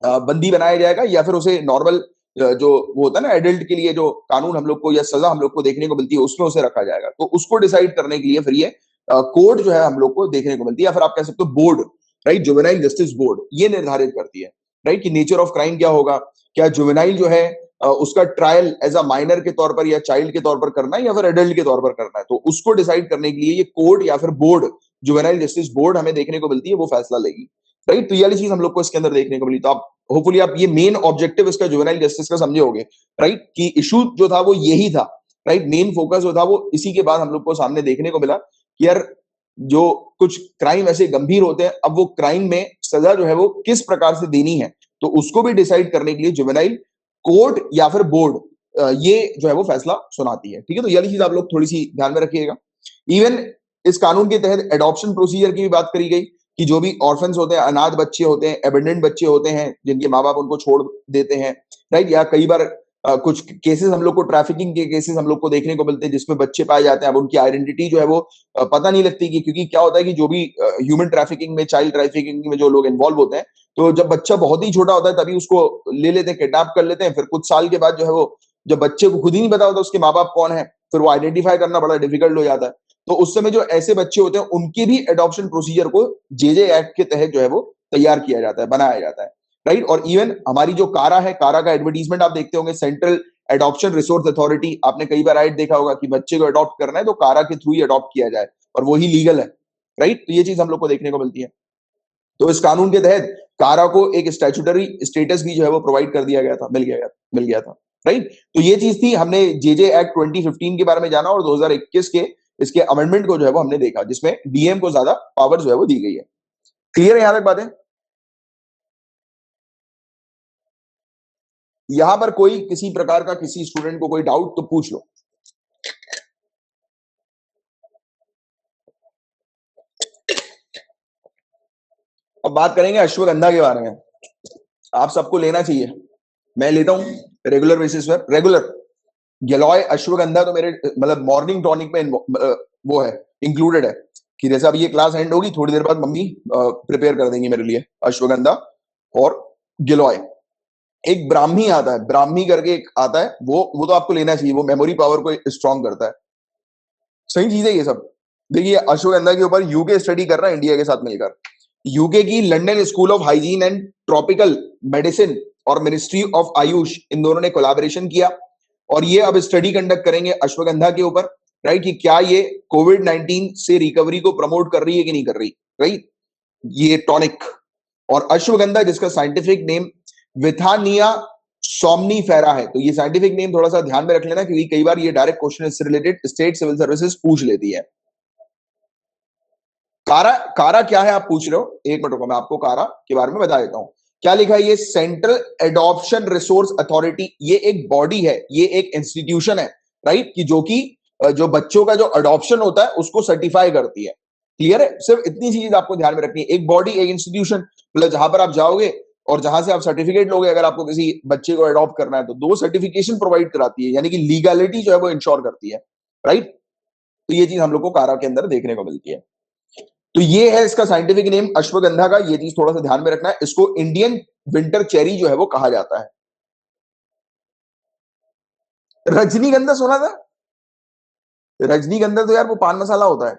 Speaker 1: बंदी बनाया जाएगा या फिर उसे नॉर्मल जो वो होता है ना एडल्ट के लिए जो कानून हम लोग को या सजा हम लोग को देखने को मिलती है उसमें उसे रखा जाएगा। तो उसको डिसाइड करने के लिए फिर ये कोर्ट जो है हम लोग को देखने को मिलती है, या फिर आप कह सकते हो board, right? Juvenile justice board ये निर्धारित करती है, राइट, कि नेचर ऑफ क्राइम क्या होगा, क्या जुवेनाइल जो है उसका ट्रायल एज अ माइनर के तौर पर या चाइल्ड के तौर पर करना है या फिर एडल्ट के तौर पर करना है। तो उसको डिसाइड करने के लिए ये कोर्ट या फिर बोर्ड, जुवेनाइल जस्टिस बोर्ड हमें देखने को मिलती है, वो फैसला लेगी, राइट? तो ये वाली चीज हम लोग को इसके अंदर देखने को मिली। तो आप होपफुली आप ये मेन ऑब्जेक्टिव इसका जुवेनाइल जस्टिस का समझे होगे, राइट? कि इशू जो था वो यही था, राइट? मेन फोकस जो था वो इसी के बाद हम लोग को सामने देखने को मिला कि यार जो कुछ क्राइम ऐसे गंभीर होते हैं, अब वो क्राइम में सजा जो है वो किस प्रकार से देनी है, तो उसको भी डिसाइड करने के लिए जुवेनाइल कोर्ट या फिर बोर्ड ये जो है वो फैसला सुनाती है, ठीक है? तो ये वाली चीज आप लोग थोड़ी सी ध्यान में रखिएगा। इवन इस कानून के तहत एडॉप्शन प्रोसीजर की भी बात करी गई कि जो भी ऑर्फन्स होते हैं, अनाथ बच्चे होते हैं, एबेंडेंट बच्चे होते हैं जिनके माँ बाप उनको छोड़ देते हैं, राइट? या कई बार कुछ केसेस हम लोग को, ट्रैफिकिंग के केसेस हम लोग को देखने को मिलते हैं जिसमें बच्चे पाए जाते हैं। अब उनकी आइडेंटिटी जो है वो पता नहीं लगती, कि क्योंकि क्या होता है कि जो भी ह्यूमन ट्रैफिकिंग में, चाइल्ड ट्रैफिकिंग में जो लोग इन्वॉल्व होते हैं, तो जब बच्चा बहुत ही छोटा होता है तभी उसको ले लेते हैं, किडनैप कर लेते हैं। फिर कुछ साल के बाद जो है वो, जब बच्चे को खुद ही नहीं पता होता उसके माँ बाप कौन है, फिर वो आइडेंटिफाई करना बड़ा डिफिकल्ट हो जाता है। तो उस समय जो ऐसे बच्चे होते हैं उनके भी एडॉप्शन प्रोसीजर को जेजे एक्ट के तहत जो है वो तैयार किया जाता है, बनाया जाता है, राइट? और इवन हमारी जो कारा है, कारा का एडवर्टीजमेंट आप देखते होंगे, सेंट्रल एडॉप्शन रिसोर्स अथॉरिटी, आपने कई बार ऐड देखा होगा कि बच्चे को अडॉप्ट करना है तो कारा के थ्रू ही अडॉप्ट किया जाए और वो ही लीगल है, राइट? तो ये चीज हम लोग को देखने को मिलती है। तो इस कानून के तहत कारा को एक स्टैट्यूटरी स्टेटस भी जो है वो प्रोवाइड कर दिया गया था, मिल गया था, राइट? तो ये चीज थी, हमने जेजे एक्ट 2015 के बारे में जाना और 2021 के इसके अमेंडमेंट को जो है वो हमने देखा, जिसमें डीएम को ज्यादा पावर जो है वो दी गई है। क्लियर है यहां तक बातें? यहां पर कोई किसी प्रकार का किसी स्टूडेंट को कोई डाउट तो पूछ लो। अब बात करेंगे अश्वगंधा के बारे में। आप सबको लेना चाहिए, मैं लेता हूं रेगुलर बेसिस पर, रेगुलर गिलॉय अश्वगंधा तो मेरे मतलब मॉर्निंग टॉनिक में वो है, इंक्लूडेड है, कि जैसे अब ये क्लास एंड होगी थोड़ी देर बाद मम्मी प्रिपेयर कर देंगी मेरे लिए अश्वगंधा और गिलॉय। एक ब्राह्मी आता है, ब्राह्मी करके एक आता है, वो तो आपको लेना चाहिए, वो मेमोरी पावर को स्ट्रॉन्ग करता है। सही चीज है ये सब। देखिए अश्वगंधा के ऊपर यूके स्टडी कर रहा है इंडिया के साथ मिलकर। यूके की London school of hygiene and tropical medicine और मिनिस्ट्री ऑफ आयुष, इन दोनों ने कोलैबोरेशन किया और ये अब स्टडी कंडक्ट करेंगे अश्वगंधा के ऊपर, राइट? कि क्या ये कोविड-19 से रिकवरी को प्रमोट कर रही है कि नहीं कर रही, राइट? ये टॉनिक। और अश्वगंधा जिसका साइंटिफिक नेम विथानिया सोमनीफेरा है, तो ये साइंटिफिक नेम थोड़ा सा ध्यान में रख लेना, क्योंकि कई बार ये डायरेक्ट क्वेश्चन इससे रिलेटेड स्टेट सिविल सर्विसेज पूछ लेती है। कारा, कारा क्या है आप पूछ रहे हो, एक मिनट रुको, मैं आपको कारा के बारे में बता देता हूं। क्या लिखा है, ये सेंट्रल एडॉप्शन रिसोर्स अथॉरिटी, ये एक बॉडी है, ये एक इंस्टीट्यूशन है, राइट? कि जो कि जो बच्चों का जो अडॉप्शन होता है उसको सर्टिफाई करती है। क्लियर है? सिर्फ इतनी चीज आपको ध्यान में रखनी है, एक बॉडी, एक इंस्टीट्यूशन, मतलब जहां पर आप जाओगे और जहां से आप सर्टिफिकेट लोगे, अगर आपको किसी बच्चे को अडॉप्ट करना है तो 2 सर्टिफिकेशन प्रोवाइड कराती है, यानी कि लीगैलिटी जो है वो इंश्योर करती है, राइट। तो ये चीज हम लोग को कारा के अंदर देखने को मिलती है। तो ये है इसका साइंटिफिक नेम अश्वगंधा का, ये चीज थोड़ा सा ध्यान में रखना है। इसको इंडियन विंटर चेरी जो है वो कहा जाता है। रजनीगंधा सुना था? रजनीगंधा तो यार वो पान मसाला होता है।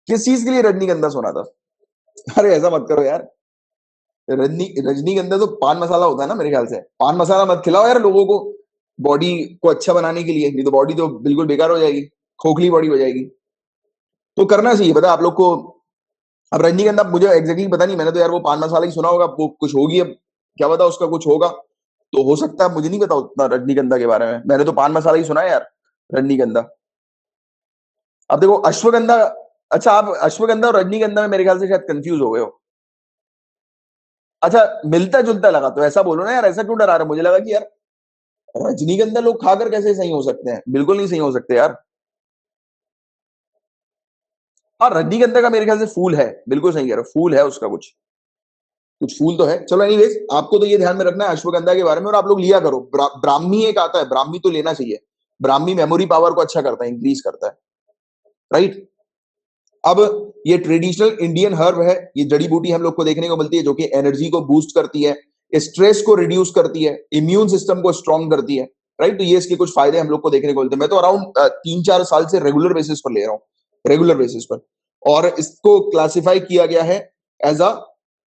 Speaker 1: किस चीज के लिए रजनीगंधा सुना था? अरे ऐसा मत करो यार। रजनीगंधा तो पान मसाला होता है ना मेरे ख्याल से। पान मसाला मत खिलाओ यार लोगों को, बॉडी को अच्छा बनाने के लिए, नहीं तो बॉडी तो बिल्कुल बेकार हो जाएगी, खोखली बॉडी हो जाएगी। तो करना चाहिए पता आप लोग को। अब रजनीगंधा मुझे एग्जैक्टली पता नहीं, मैंने तो यार वो पान मसाला ही सुना होगा, वो कुछ होगी, अब क्या पता उसका कुछ होगा, तो हो सकता है, मुझे नहीं पता उतना रजनीगंधा के बारे में, मैंने तो पान मसाला ही सुना है यार, रजनीगंधा। अब देखो अश्वगंधा, अच्छा आप अश्वगंधा और रजनीगंधा में मेरे ख्याल से शायद कंफ्यूज हो गए हो। अच्छा, मिलता जुलता लगा तो ऐसा बोलो ना यार, ऐसा क्यों डरा रहे हो? मुझे लगा कि यार रजनीगंधा लोग खाकर कैसे सही हो सकते हैं, बिल्कुल नहीं सही हो सकते यार। हाँ, रजनीगंधा का मेरे ख्याल से फूल है, बिल्कुल सही कह रहे हो, फूल है उसका, कुछ कुछ फूल तो है। चलो एनीवेज, आपको तो ये ध्यान में रखना है अश्वगंधा के बारे में, और आप लोग लिया करो। ब्राह्मी एक आता है, ब्राह्मी तो लेना चाहिए। ब्राह्मी मेमोरी पावर को अच्छा करता है, इंक्रीज करता है, राइट। अब ये ट्रेडिशनल इंडियन हर्ब है, ये जड़ी बूटी हम लोग को देखने को मिलती है, जो कि एनर्जी को बूस्ट करती है, स्ट्रेस को रिड्यूस करती है, इम्यून सिस्टम को स्ट्रांग करती है, राइट। तो ये इसके कुछ फायदे हम लोग को देखने को मिलते हैं। मैं तो अराउंड 3-4 साल से रेगुलर बेसिस पर ले रहा हूँ, रेगुलर बेसिस पर। और इसको क्लासिफाई किया गया है एज अ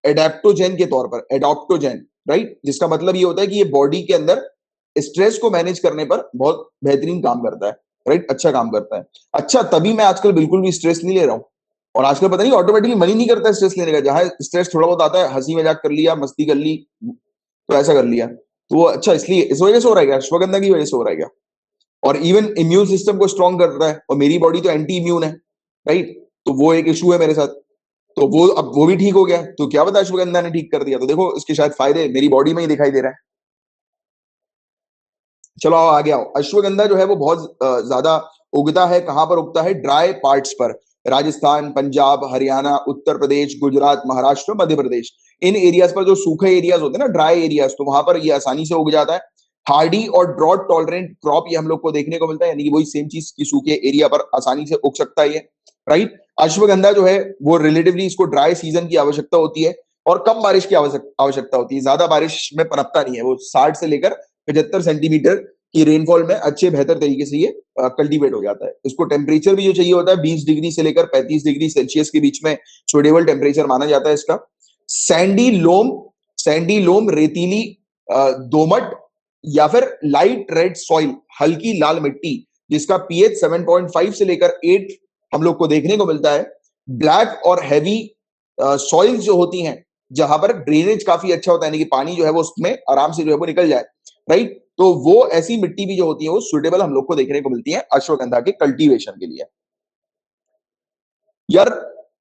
Speaker 1: एडेप्टोजेन के तौर पर, एडॉप्टोजेन, राइट, जिसका मतलब ये होता है कि ये बॉडी के अंदर स्ट्रेस को मैनेज करने पर बहुत बेहतरीन काम करता है, राइट, अच्छा काम करता है। अच्छा, तभी मैं आजकल बिल्कुल भी स्ट्रेस नहीं ले रहा हूँ। और आजकल पता नहीं ऑटोमेटिकली मन ही नहीं करता स्ट्रेस लेने का, जहां स्ट्रेस थोड़ा बहुत आता है, हंसी मजाक कर लिया, मस्ती कर ली, तो ऐसा कर लिया, तो वो अच्छा इसलिए इस वजह से हो रहा है क्या? अश्वगंधा की वजह से हो रहा है क्या? और इवन इम्यून सिस्टम को स्ट्रांग करता है, और मेरी बॉडी तो एंटी इम्यून है, राइट। तो वो एक इशू है मेरे साथ, तो वो अब वो भी ठीक हो गया, तो क्या पता अश्वगंधा ने ठीक कर दिया, तो देखो इसके शायद फायदे मेरी बॉडी में ही दिखाई दे रहा है। चलो आओ आगे आओ। अश्वगंधा जो है वो बहुत ज्यादा उगता है, कहां पर उगता है? ड्राई पार्ट्स पर, राजस्थान, पंजाब, हरियाणा, उत्तर प्रदेश, गुजरात, महाराष्ट्र, मध्य प्रदेश, इन एरियाज पर, जो सूखे एरियाज होते हैं ना, ड्राई एरियाज, तो वहां पर ये आसानी से उग जाता है। हार्डी और ड्रॉट टॉलरेंट क्रॉप ये हम लोग को देखने को मिलता है, यानी कि वही सेम चीज की सूखे एरिया पर आसानी से उग सकता है ये, राइट। अश्वगंधा जो है वो रिलेटिवली इसको ड्राई सीजन की आवश्यकता होती है, और कम बारिश की आवश्यकता होती है, ज्यादा बारिश में पनपता नहीं है वो। 60 से लेकर 75 सेंटीमीटर की रेनफॉल में अच्छे बेहतर तरीके से ये कल्टीवेट हो जाता है। इसको टेम्परेचर भी जो चाहिए होता है 20 डिग्री से लेकर 35 डिग्री सेल्सियस के बीच में सुटेबल टेम्परेचर माना जाता है इसका। सैंडी लोम, सैंडी लोम, रेतीली दोमट या फिर लाइट रेड सॉइल, हल्की लाल मिट्टी, जिसका पीएच 7.5 से लेकर 8 हम लोग को देखने को मिलता है। ब्लैक और हैवी सॉइल्स जो होती हैं, जहां पर ड्रेनेज काफी अच्छा होता है, यानी कि पानी जो है वो उसमें आराम से जो है वो निकल जाए, राइट। तो वो ऐसी मिट्टी भी जो होती है वो सुटेबल हम लोग को देखने को मिलती है अश्वगंधा के कल्टीवेशन के लिए। यार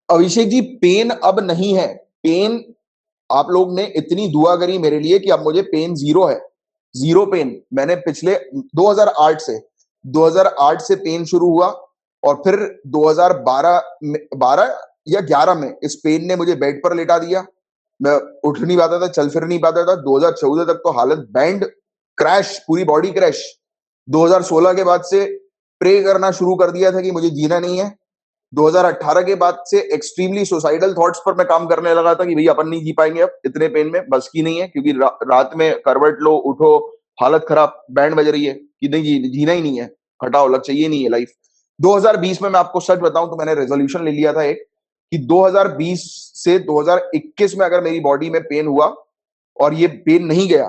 Speaker 1: अभिषेक जी, पेन अब नहीं है। पेन, आप लोग ने इतनी दुआ करी मेरे लिए कि अब मुझे पेन जीरो है, जीरो पेन। मैंने पिछले 2008 से 2008 से पेन शुरू हुआ, और फिर 2012 में, 12 या 11 में इस पेन ने मुझे बेड पर लेटा दिया। मैं उठ नहीं पाता था, चल फिर नहीं पाता था। 2014 तक तो हालत बैंड, क्रैश, पूरी बॉडी क्रैश। 2016 के बाद से प्रे करना शुरू कर दिया था कि मुझे जीना नहीं है। 2018 के बाद से एक्सट्रीमली सुसाइडल थॉट्स पर मैं काम करने लगा था कि भैया अपन नहीं जी पाएंगे अब इतने पेन में, बस की नहीं है, क्योंकि रात में करवट लो, उठो, हालत खराब, बैंड बज रही है कि नहीं जीना ही नहीं है, हटाओ, लग चाहिए नहीं है लाइफ। 2020 में मैं आपको सच बताऊं तो मैंने रेजोल्यूशन ले लिया था एक, कि 2020 से 2021 में अगर मेरी बॉडी में पेन हुआ और ये पेन नहीं गया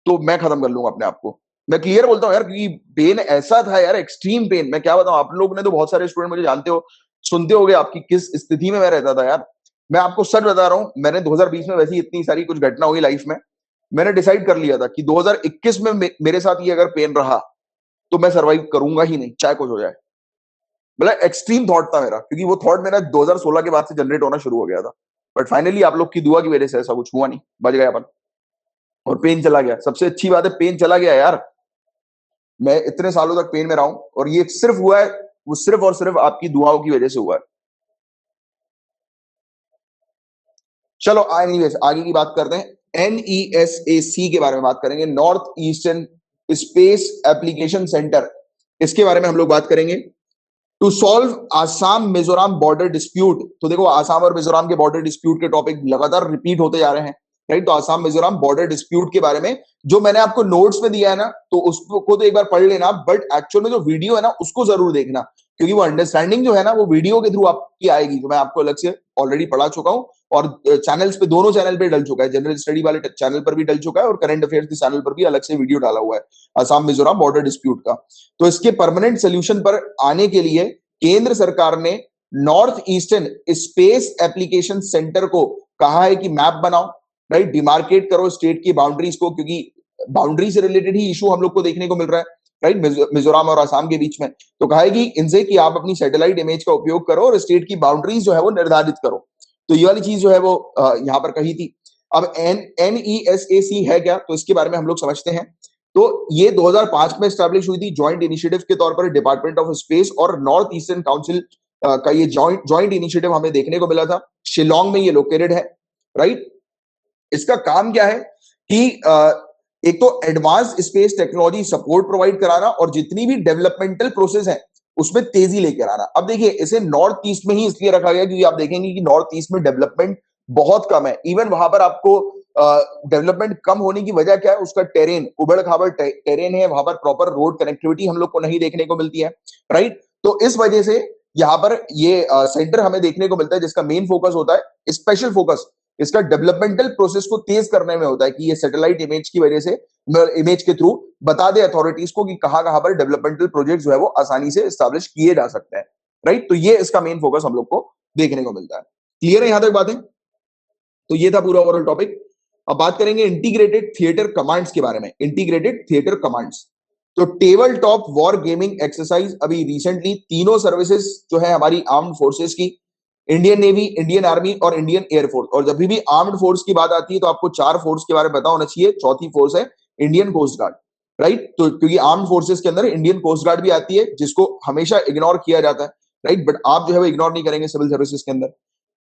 Speaker 1: तो मैं खत्म कर लूंगा अपने आप को। मैं क्लियर बोलता हूँ यार, क्योंकि पेन ऐसा था यार, एक्सट्रीम पेन, मैं क्या बताऊं। आप लोग ने तो, बहुत सारे स्टूडेंट मुझे जानते हो, सुनते होगे आपकी किस स्थिति में मैं रहता था यार। मैं आपको सच बता रहा हूं, मैंने 2020 में वैसी इतनी सारी कुछ घटना हुई लाइफ में, मैंने डिसाइड कर लिया था कि 2021 में मेरे साथ ये अगर पेन रहा तो मैं सर्वाइव करूंगा ही नहीं, चाहे कुछ हो जाए। मतलब एक्सट्रीम थॉट था मेरा, क्योंकि वो थॉट मेरा 2016 के बाद से जनरेट होना शुरू हो गया था। बट फाइनली आप लोग की दुआ की वजह से ऐसा कुछ हुआ नहीं, बच गए अपन, और पेन चला गया। सबसे अच्छी बात है पेन चला गया यार। मैं इतने सालों तक पेन में रहा हूं, और ये सिर्फ हुआ है, वो सिर्फ और सिर्फ आपकी दुआओं की वजह से हुआ है। चलो एनीवेज आगे की बात करते हैं। NESAC के बारे में बात करेंगे, north eastern space application centre, इसके बारे में हम लोग बात करेंगे। To solve Assam Mizoram border dispute, तो देखो आसाम और मिजोरम के बॉर्डर डिस्प्यूट के टॉपिक लगातार रिपीट होते जा रहे हैं, राइट। तो आसाम मिजोरम बॉर्डर डिस्प्यूट के बारे में जो मैंने आपको नोट्स में दिया है ना, तो उसको तो एक बार पढ़ लेना, बट एक्चुअल में जो वीडियो है ना उसको जरूर देखना, क्योंकि वो अंडरस्टैंडिंग जो है ना वो वीडियो के थ्रू आपकी आएगी, जो मैं आपको अलग से ऑलरेडी पढ़ा चुका हूं और चैनल्स पे, दोनों चैनल पे डल चुका है, जनरल स्टडी वाले चैनल पर भी डल चुका है और करंट अफेयर्स के चैनल पर भी अलग से वीडियो डाला हुआ है आसाम मिजोरम बॉर्डर डिस्प्यूट का। तो इसके परमानेंट सोल्यूशन पर आने के लिए केंद्र सरकार ने north eastern space application centre को कहा है कि मैप बनाओ, राइट, डिमार्केट करो स्टेट की बाउंड्रीज को, क्योंकि बाउंड्री से रिलेटेड ही इशू हम लोग को देखने को मिल रहा है, राइट, मिजोरम और आसाम के बीच में। तो कहा है कि इनसे कि आप अपनी सैटेलाइट इमेज का उपयोग करो और स्टेट की बाउंड्रीज जो है वो निर्धारित करो। तो ये वाली चीज जो है वो यहाँ पर कही थी। अब NESAC है क्या, तो इसके बारे में हम लोग समझते हैं। तो ये 2005 में स्टैब्लिश हुई थी जॉइंट इनिशिएटिव के तौर पर डिपार्टमेंट ऑफ स्पेस और नॉर्थ ईस्टर्न काउंसिल का ये जॉइंट इनिशिएटिव हमें देखने को मिला था। शिलोंग में ये लोकेटेड है, राइट। इसका काम क्या है कि एक तो advance space technology support provide कराना और जितनी भी डेवलपमेंटल प्रोसेस है उसमें तेजी लेकर आना। अब देखिए इसे नॉर्थ ईस्ट में ही इसलिए रखा गया क्योंकि आप देखेंगे कि नॉर्थ ईस्ट में डेवलपमेंट बहुत कम है। इवन वहां पर आपको डेवलपमेंट कम होने की वजह क्या है, उसका टेरेन, उबड़ खाबड़ टेरेन है, वहां पर प्रॉपर रोड कनेक्टिविटी हम लोग को नहीं देखने को मिलती है, राइट। तो इस वजह से यहाँ पर ये सेंटर हमें देखने को मिलता है जिसका मेन फोकस होता है, स्पेशल फोकस इसका डेवलपमेंटल प्रोसेस को तेज करने में होता है कि ये सैटेलाइट इमेज की वजह से, इमेज के थ्रू बता दे अथॉरिटीज को कि कहां कहां पर डेवलपमेंटल प्रोजेक्ट जो है वो आसानी से एस्टैब्लिश किए जा सकते हैं, राइट। तो ये इसका मेन फोकस हम लोग को देखने को मिलता है। क्लियर है यहां तक बातें? तो ये था पूरा ओवरऑल टॉपिक। अब बात करेंगे इंटीग्रेटेड थिएटर कमांड्स के बारे में। इंटीग्रेटेड थिएटर कमांड्स, तो table top war gaming exercise अभी रिसेंटली तीनों सर्विसेज जो है हमारी आर्म्ड फोर्सेस की, इंडियन नेवी, इंडियन आर्मी और इंडियन एयरफोर्स, और जब भी आर्म्ड फोर्स की बात आती है तो आपको चार फोर्स के बारे में पता होना चाहिए। चौथी फोर्स है इंडियन कोस्ट गार्ड, राइट। तो क्योंकि आर्म्ड फोर्सेस के अंदर इंडियन कोस्ट गार्ड भी आती है जिसको हमेशा इग्नोर किया जाता है, राइट, बट आप जो है वो इग्नोर नहीं करेंगे सिविल सर्विसेज के अंदर।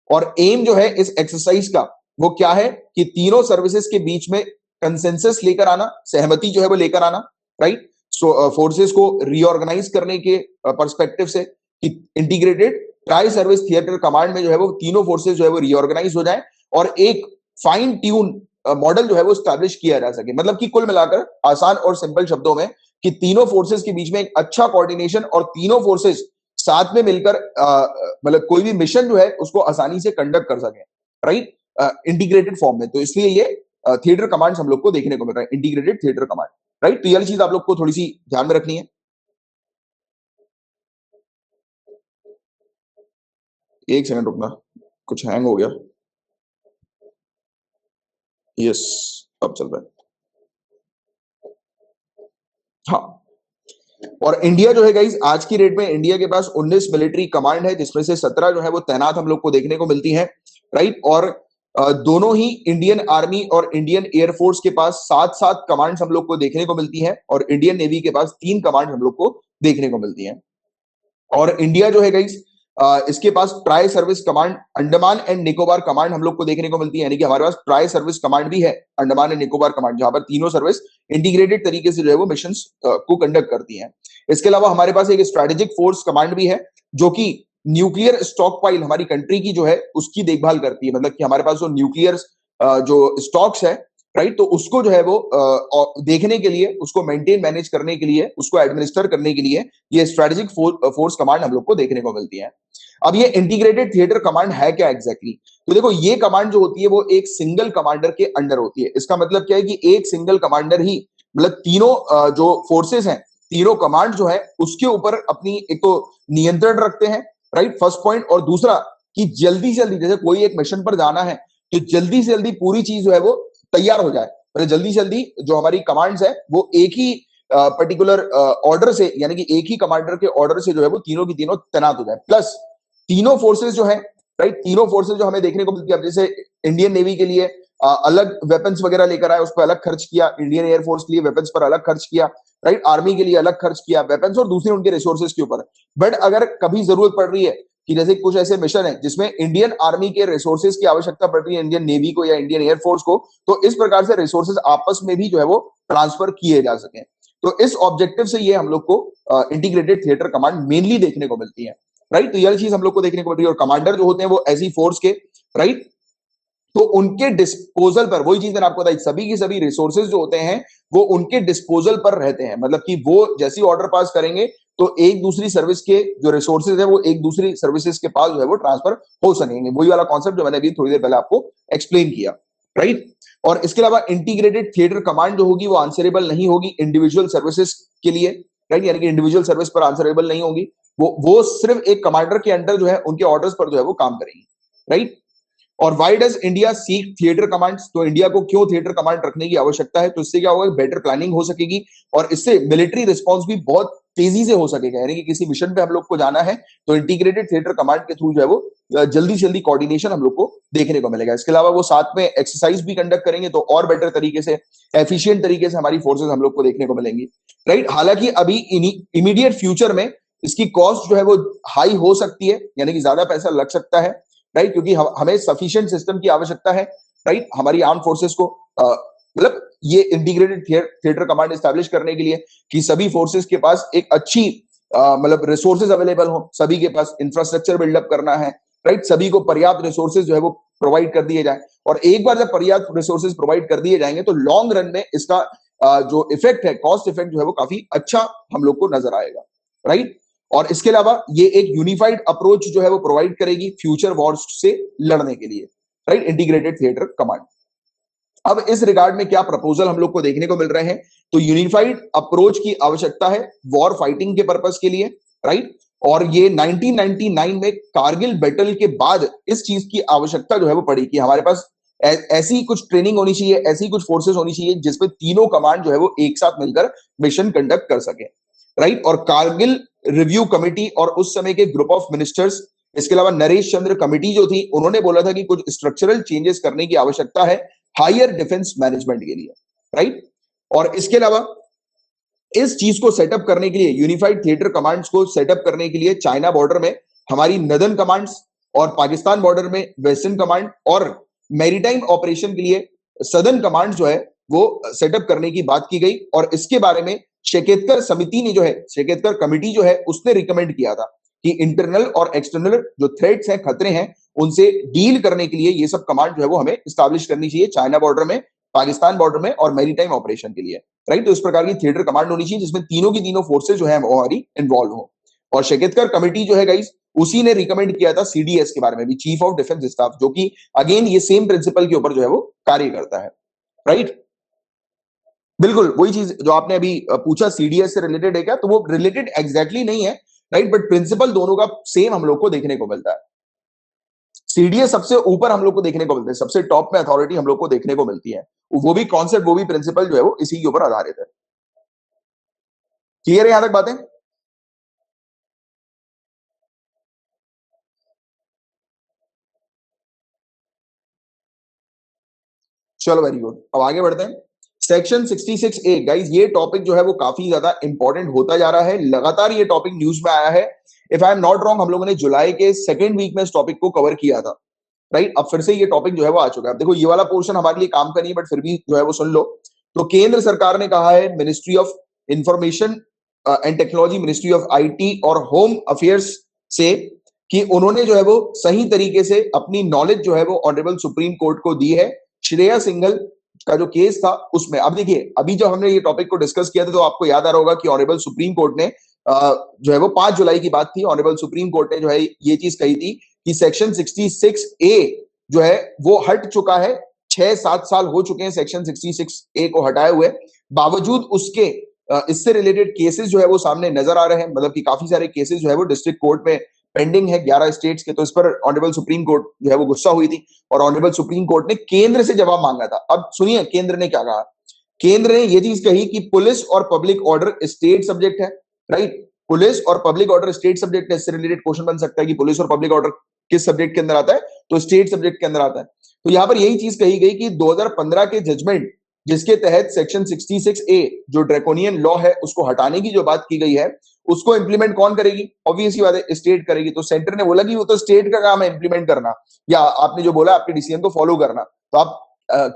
Speaker 1: और एम जो है इस एक्सरसाइज का वो क्या है कि तीनों सर्विसेज के बीच में कंसेंसस लेकर आना, सहमति जो है वो लेकर आना, राइट। सो फोर्सेस को रीऑर्गेनाइज करने के पर्सपेक्टिव से कि integrated tri service theatre command में जो है वो तीनों फोर्सेस जो है वो रीऑर्गेनाइज हो जाए और एक फाइन ट्यून मॉडल जो है वो स्टैब्लिश किया जा सके। मतलब कि कुल मिलाकर आसान और सिंपल शब्दों में कि तीनों फोर्सेस के बीच में एक अच्छा कोऑर्डिनेशन और तीनों फोर्सेस साथ में मिलकर मतलब कोई भी मिशन जो है उसको आसानी से कंडक्ट कर सके, राइट, इंटीग्रेटेड फॉर्म में। तो इसलिए ये थिएटर कमांड्स हम लोग को देखने को मिल रहा है, इंटीग्रेटेड थिएटर कमांड, राइट। तो ये चीज आप लोग को थोड़ी सी ध्यान में रखनी है। एक सेकंड रुकना, कुछ हैंग हो गया। यस, अब चल रहा है। हाँ, और इंडिया जो है गाइस आज की डेट में इंडिया के पास 19 मिलिट्री कमांड है जिसमें से 17 जो है वो तैनात हम लोग को देखने को मिलती है, राइट। और दोनों ही इंडियन आर्मी और इंडियन एयरफोर्स के पास 7-7 कमांड्स हम लोग को देखने को मिलती है और इंडियन नेवी के पास 3 कमांड हम लोग को देखने को मिलती है। और इंडिया जो है गाइस इसके पास tri service command, Andaman and Nicobar command हम लोग को देखने को मिलती है, यानी कि हमारे पास ट्राई सर्विस कमांड भी है, अंडमान एंड निकोबार कमांड, जहां पर तीनों सर्विस इंटीग्रेटेड तरीके से जो है वो मिशंस को कंडक्ट करती हैं। इसके अलावा हमारे पास एक स्ट्रेटेजिक फोर्स कमांड भी है जो कि न्यूक्लियर स्टॉक पाइल हमारी कंट्री की जो है उसकी देखभाल करती है। मतलब कि हमारे पास जो न्यूक्लियर जो स्टॉक्स है, राइट, तो उसको जो है वो देखने के लिए, उसको मेंटेन मैनेज करने के लिए, उसको एडमिनिस्टर करने के लिए ये स्ट्रेटेजिक फोर्स कमांड हम लोग को देखने को मिलती है। अब ये इंटीग्रेटेड थिएटर कमांड है क्या एग्जैक्टली? तो देखो ये कमांड जो होती है वो एक सिंगल कमांडर के अंडर होती है। इसका मतलब क्या है कि एक सिंगल कमांडर ही मतलब तीनों जो फोर्सेस हैं, तीनों कमांड जो है उसके ऊपर अपनी एक तो नियंत्रण रखते हैं, राइट, फर्स्ट पॉइंट। और दूसरा कि जल्दी से जल्दी, जैसे कोई एक मिशन पर जाना है तो जल्दी से जल्दी पूरी चीज जो है वो तैयार हो जाए, मतलब जल्दी से जल्दी जो हमारी कमांड्स है वो एक ही पर्टिकुलर ऑर्डर से, यानी कि एक ही कमांडर के ऑर्डर से जो है वो तीनों की तीनों तैनात हो जाए। प्लस तीनों फोर्सेस जो है, राइट, तीनों फोर्सेस जो हमें देखने को मिलती है, जैसे इंडियन नेवी के लिए अलग वेपन्स वगैरह लेकर आए, उस पर अलग खर्च किया, इंडियन एयरफोर्स के लिए वेपन्स पर अलग खर्च किया, राइट, आर्मी के लिए अलग खर्च किया वेपन्स और दूसरे उनके रिसोर्सेज के ऊपर। बट अगर कभी जरूरत पड़ रही है कि जैसे कुछ ऐसे मिशन है जिसमें इंडियन आर्मी के रिसोर्सेज की आवश्यकता पड़ रही है इंडियन नेवी को या इंडियन एयरफोर्स को, तो इस प्रकार से रिसोर्सेज आपस में भी जो है वो ट्रांसफर किए जा सके। तो इस ऑब्जेक्टिव से ये हम लोग को इंटीग्रेटेड थिएटर कमांड मेनली देखने को मिलती है, राइट। तो यह चीज हम लोग को देखने को मिल रही है। और कमांडर जो होते हैं वो ऐसी फोर्स के, राइट, तो उनके डिस्पोजल पर, वही चीज मैंने आपको बताई, सभी की सभी रिसोर्सेज जो होते हैं वो उनके डिस्पोजल पर रहते हैं। मतलब कि वो जैसी ऑर्डर पास करेंगे तो एक दूसरी सर्विस के जो रिसोर्सेज है वो एक दूसरी सर्विसेज के पास जो है वो ट्रांसफर हो सकेंगे। वही वाला कॉन्सेप्ट जो मैंने अभी थोड़ी देर पहले आपको एक्सप्लेन किया, राइट। और इसके अलावा इंटीग्रेटेड थिएटर कमांड जो होगी वो आंसरेबल नहीं होगी इंडिविजुअल सर्विसेज के लिए, राइट, यानी कि इंडिविजुअल सर्विस पर आंसरेबल नहीं होगी। वो सिर्फ एक कमांडर के अंडर जो है उनके ऑर्डर्स पर जो है वो काम करेंगी, राइट। और why does India seek theatre commands, तो इंडिया को क्यों थिएटर कमांड रखने की आवश्यकता है? तो इससे क्या होगा, बेटर प्लानिंग हो सकेगी और इससे मिलिट्री रिस्पांस भी बहुत तेजी से हो सकेगा। यानी कि किसी मिशन पे हम लोग को जाना है तो इंटीग्रेटेड थिएटर कमांड के थ्रू जो है वो जल्दी से जल्दी कोऑर्डिनेशन हम लोग को देखने को मिलेगा। इसके अलावा वो साथ में एक्सरसाइज भी कंडक्ट करेंगे तो और बेटर तरीके से, एफिशिएंट तरीके से हमारी फोर्सेस हम लोग को देखने को मिलेंगी, राइट। हालांकि अभी इमीडिएट फ्यूचर में इसकी कॉस्ट जो है वो हाई हो सकती है, यानी कि ज्यादा पैसा लग सकता है, राइट, क्योंकि हमें सफिशिएंट सिस्टम की आवश्यकता है, राइट, हमारी आर्म फोर्सेस को मतलब ये इंटीग्रेटेड थिएटर कमांड एस्टैब्लिश करने के लिए कि सभी फोर्सेस के पास एक अच्छी मतलब रिसोर्सेज अवेलेबल हो, सभी के पास इंफ्रास्ट्रक्चर बिल्डअप करना है, राइट, सभी को पर्याप्त रिसोर्सेज जो है वो प्रोवाइड कर दिए जाए। और एक बार जब पर्याप्त रिसोर्सेज प्रोवाइड कर दिए जाएंगे तो लॉन्ग रन में इसका जो इफेक्ट है, कॉस्ट इफेक्ट जो है वो काफी अच्छा हम लोग को नजर आएगा, राइट। और इसके अलावा ये एक यूनिफाइड अप्रोच जो है वो प्रोवाइड करेगी फ्यूचर वॉर्स से लड़ने के लिए, राइट, इंटीग्रेटेड थिएटर कमांड। अब इस रिगार्ड में क्या प्रपोजल हम लोग को देखने को मिल रहे हैं? तो यूनिफाइड अप्रोच की आवश्यकता है वॉर फाइटिंग के पर्पस के लिए, राइट। और ये 1999 में कारगिल बैटल के बाद इस चीज की आवश्यकता जो है वो पड़ी कि हमारे पास ऐसी कुछ ट्रेनिंग होनी चाहिए, ऐसी कुछ फोर्सेस होनी चाहिए जिसमें तीनों कमांड जो है वो एक साथ मिलकर मिशन कंडक्ट कर सके, राइट। और कारगिल रिव्यू कमेटी और उस समय के ग्रुप ऑफ मिनिस्टर्स, इसके अलावा नरेश चंद्र कमेटी जो थी, उन्होंने बोला था कि कुछ स्ट्रक्चरल चेंजेस करने की आवश्यकता है हायर डिफेंस मैनेजमेंट के लिए, राइट। और इसके अलावा इस चीज को सेटअप करने के लिए, यूनिफाइड थिएटर कमांड्स को सेटअप करने के लिए चाइना बॉर्डर में हमारी नदन कमांड्स और पाकिस्तान बॉर्डर में वेस्टर्न कमांड और मैरीटाइम ऑपरेशन के लिए सदर्न कमांड जो है वो सेटअप करने की बात की गई। और इसके बारे में शेकेतकर समिति ने जो है, शेकेतकर कमेटी जो है, उसने रिकमेंड किया था कि इंटरनल और एक्सटर्नल जो थ्रेट्स हैं, खतरे हैं, उनसे डील करने के लिए ये सब कमांड जो है वो हमें स्टैब्लिश करनी चाहिए चाइना बॉर्डर में, पाकिस्तान बॉर्डर में और मैरीटाइम ऑपरेशन के लिए, राइट। तो इस प्रकार की थिएटर कमांड होनी चाहिए जिसमें तीनों की तीनों फोर्सेज जो है वो हमारी इन्वॉल्व हो। और शेकेतकर कमेटी जो है गाइस, उसी ने रिकमेंड किया था सीडीएस के बारे में भी, चीफ ऑफ डिफेंस स्टाफ, जो कि अगेन ये सेम प्रिंसिपल के ऊपर जो है वो कार्य करता है, राइट। बिल्कुल वही चीज जो आपने अभी पूछा, सीडीएस से रिलेटेड है क्या? तो वो रिलेटेड एग्जैक्टली नहीं है, राइट, बट प्रिंसिपल दोनों का सेम हम लोग को देखने को मिलता है। सीडीएस सबसे ऊपर हम लोग को देखने को मिलता है, सबसे टॉप में अथॉरिटी हम लोग को देखने को मिलती है, वो भी कॉन्सेप्ट, वो भी प्रिंसिपल जो है वो इसी के ऊपर आधारित है। क्लियर है यहां तक बातें? चलो वेरी गुड, अब आगे बढ़ते हैं। सेक्शन 66A गाइस, ये टॉपिक जो है वो काफी ज्यादा इंपॉर्टेंट होता जा रहा है, लगातार ये टॉपिक न्यूज में आया है। If I am not wrong, हम लोगों ने जुलाई के सेकेंड वीक में इस टॉपिक को कवर किया था, राइट। अब फिर से ये टॉपिक जो है वो आ चुका है। देखो ये वाला पोर्शन हमारे लिए काम का नहीं है, बट फिर भी जो है वो सुन लो। तो केंद्र सरकार ने कहा है, ministry of information and technology, ministry of IT और होम अफेयर्स से, कि उन्होंने जो है वो सही तरीके से अपनी नॉलेज जो है वो ऑनरेबल सुप्रीम कोर्ट को दी है। श्रेया सिंघल का जो केस था उसमें, अब देखिए, अभी जो हमने ये टॉपिक को डिस्कस किया था तो आपको याद आ रहा होगा कि ऑनरेबल सुप्रीम कोर्ट ने जो है वो 5 जुलाई की बात थी, ऑनरेबल सुप्रीम कोर्ट ने जो है ये चीज कही थी कि सेक्शन 66A जो है वो हट चुका है। 6-7 साल हो चुके हैं सेक्शन 66A को हटाए हुए, बावजूद उसके इससे रिलेटेड केसेस जो है वो सामने नजर आ रहे हैं। मतलब कि काफी सारे केसेस जो है वो डिस्ट्रिक्ट कोर्ट में पेंडिंग है 11 स्टेट्स के। तो इस पर ऑनरेबल सुप्रीम कोर्ट जो है वो गुस्सा हुई थी और ऑनरेबल सुप्रीम कोर्ट ने केंद्र से जवाब मांगा था। अब सुनिए केंद्र ने क्या कहा। केंद्र ने ये चीज कही कि पुलिस और पब्लिक ऑर्डर स्टेट सब्जेक्ट है, राइट। पुलिस और पब्लिक ऑर्डर स्टेट सब्जेक्ट है। इससे रिलेटेड क्वेश्चन बन सकता है कि पुलिस और पब्लिक ऑर्डर किस सब्जेक्ट के अंदर आता है, तो स्टेट सब्जेक्ट के अंदर आता है। तो यहां पर यही चीज कही गई कि 2015 के जजमेंट जिसके तहत सेक्शन 66A जो ड्रैकोनियन लॉ है उसको हटाने की जो बात की गई है, उसको इंप्लीमेंट कौन करेगी? ऑब्वियसली बात है, स्टेट करेगी। तो सेंटर ने बोला कि वो तो स्टेट का काम है इंप्लीमेंट करना, या आपने जो बोला आपके डिसीजन को फॉलो करना, तो आप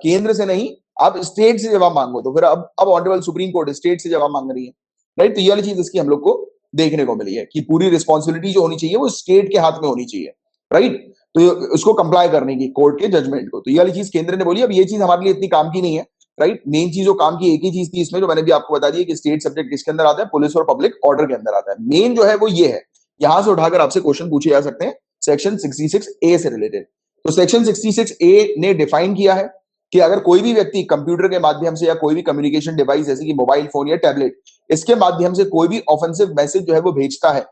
Speaker 1: केंद्र से नहीं, आप स्टेट से जवाब मांगो। तो फिर अब ऑनरेबल सुप्रीम कोर्ट स्टेट से जवाब मांग रही है, राइट? तो ये वाली चीज इसकी हम लोग को देखने को मिली है कि पूरी रिस्पॉन्सिबिलिटी जो होनी चाहिए वो स्टेट के हाथ में होनी चाहिए, राइट? तो उसको कंप्लाई करने की कोर्ट के जजमेंट को। तो ये वाली चीज केंद्र ने बोली। अब ये चीज हमारे लिए इतनी काम की नहीं है, राइट? मेन चीज जो काम की एक ही चीज थी इसमें, जो मैंने भी आपको बता दी कि स्टेट सब्जेक्ट किसके अंदर आता है, पुलिस और पब्लिक ऑर्डर के अंदर आता है। मेन जो है वो ये है, यहां से उठाकर आपसे क्वेश्चन पूछे जा सकते हैं सेक्शन 66A से रिलेटेड। तो सेक्शन 66A ने डिफाइन किया है कि अगर कोई भी व्यक्ति कंप्यूटर के माध्यम से या कोई भी कम्युनिकेशन डिवाइस जैसे कि मोबाइल फोन या टैबलेट, इसके माध्यम से कोई भी ऑफेंसिव मैसेज जो है वो भेजता है,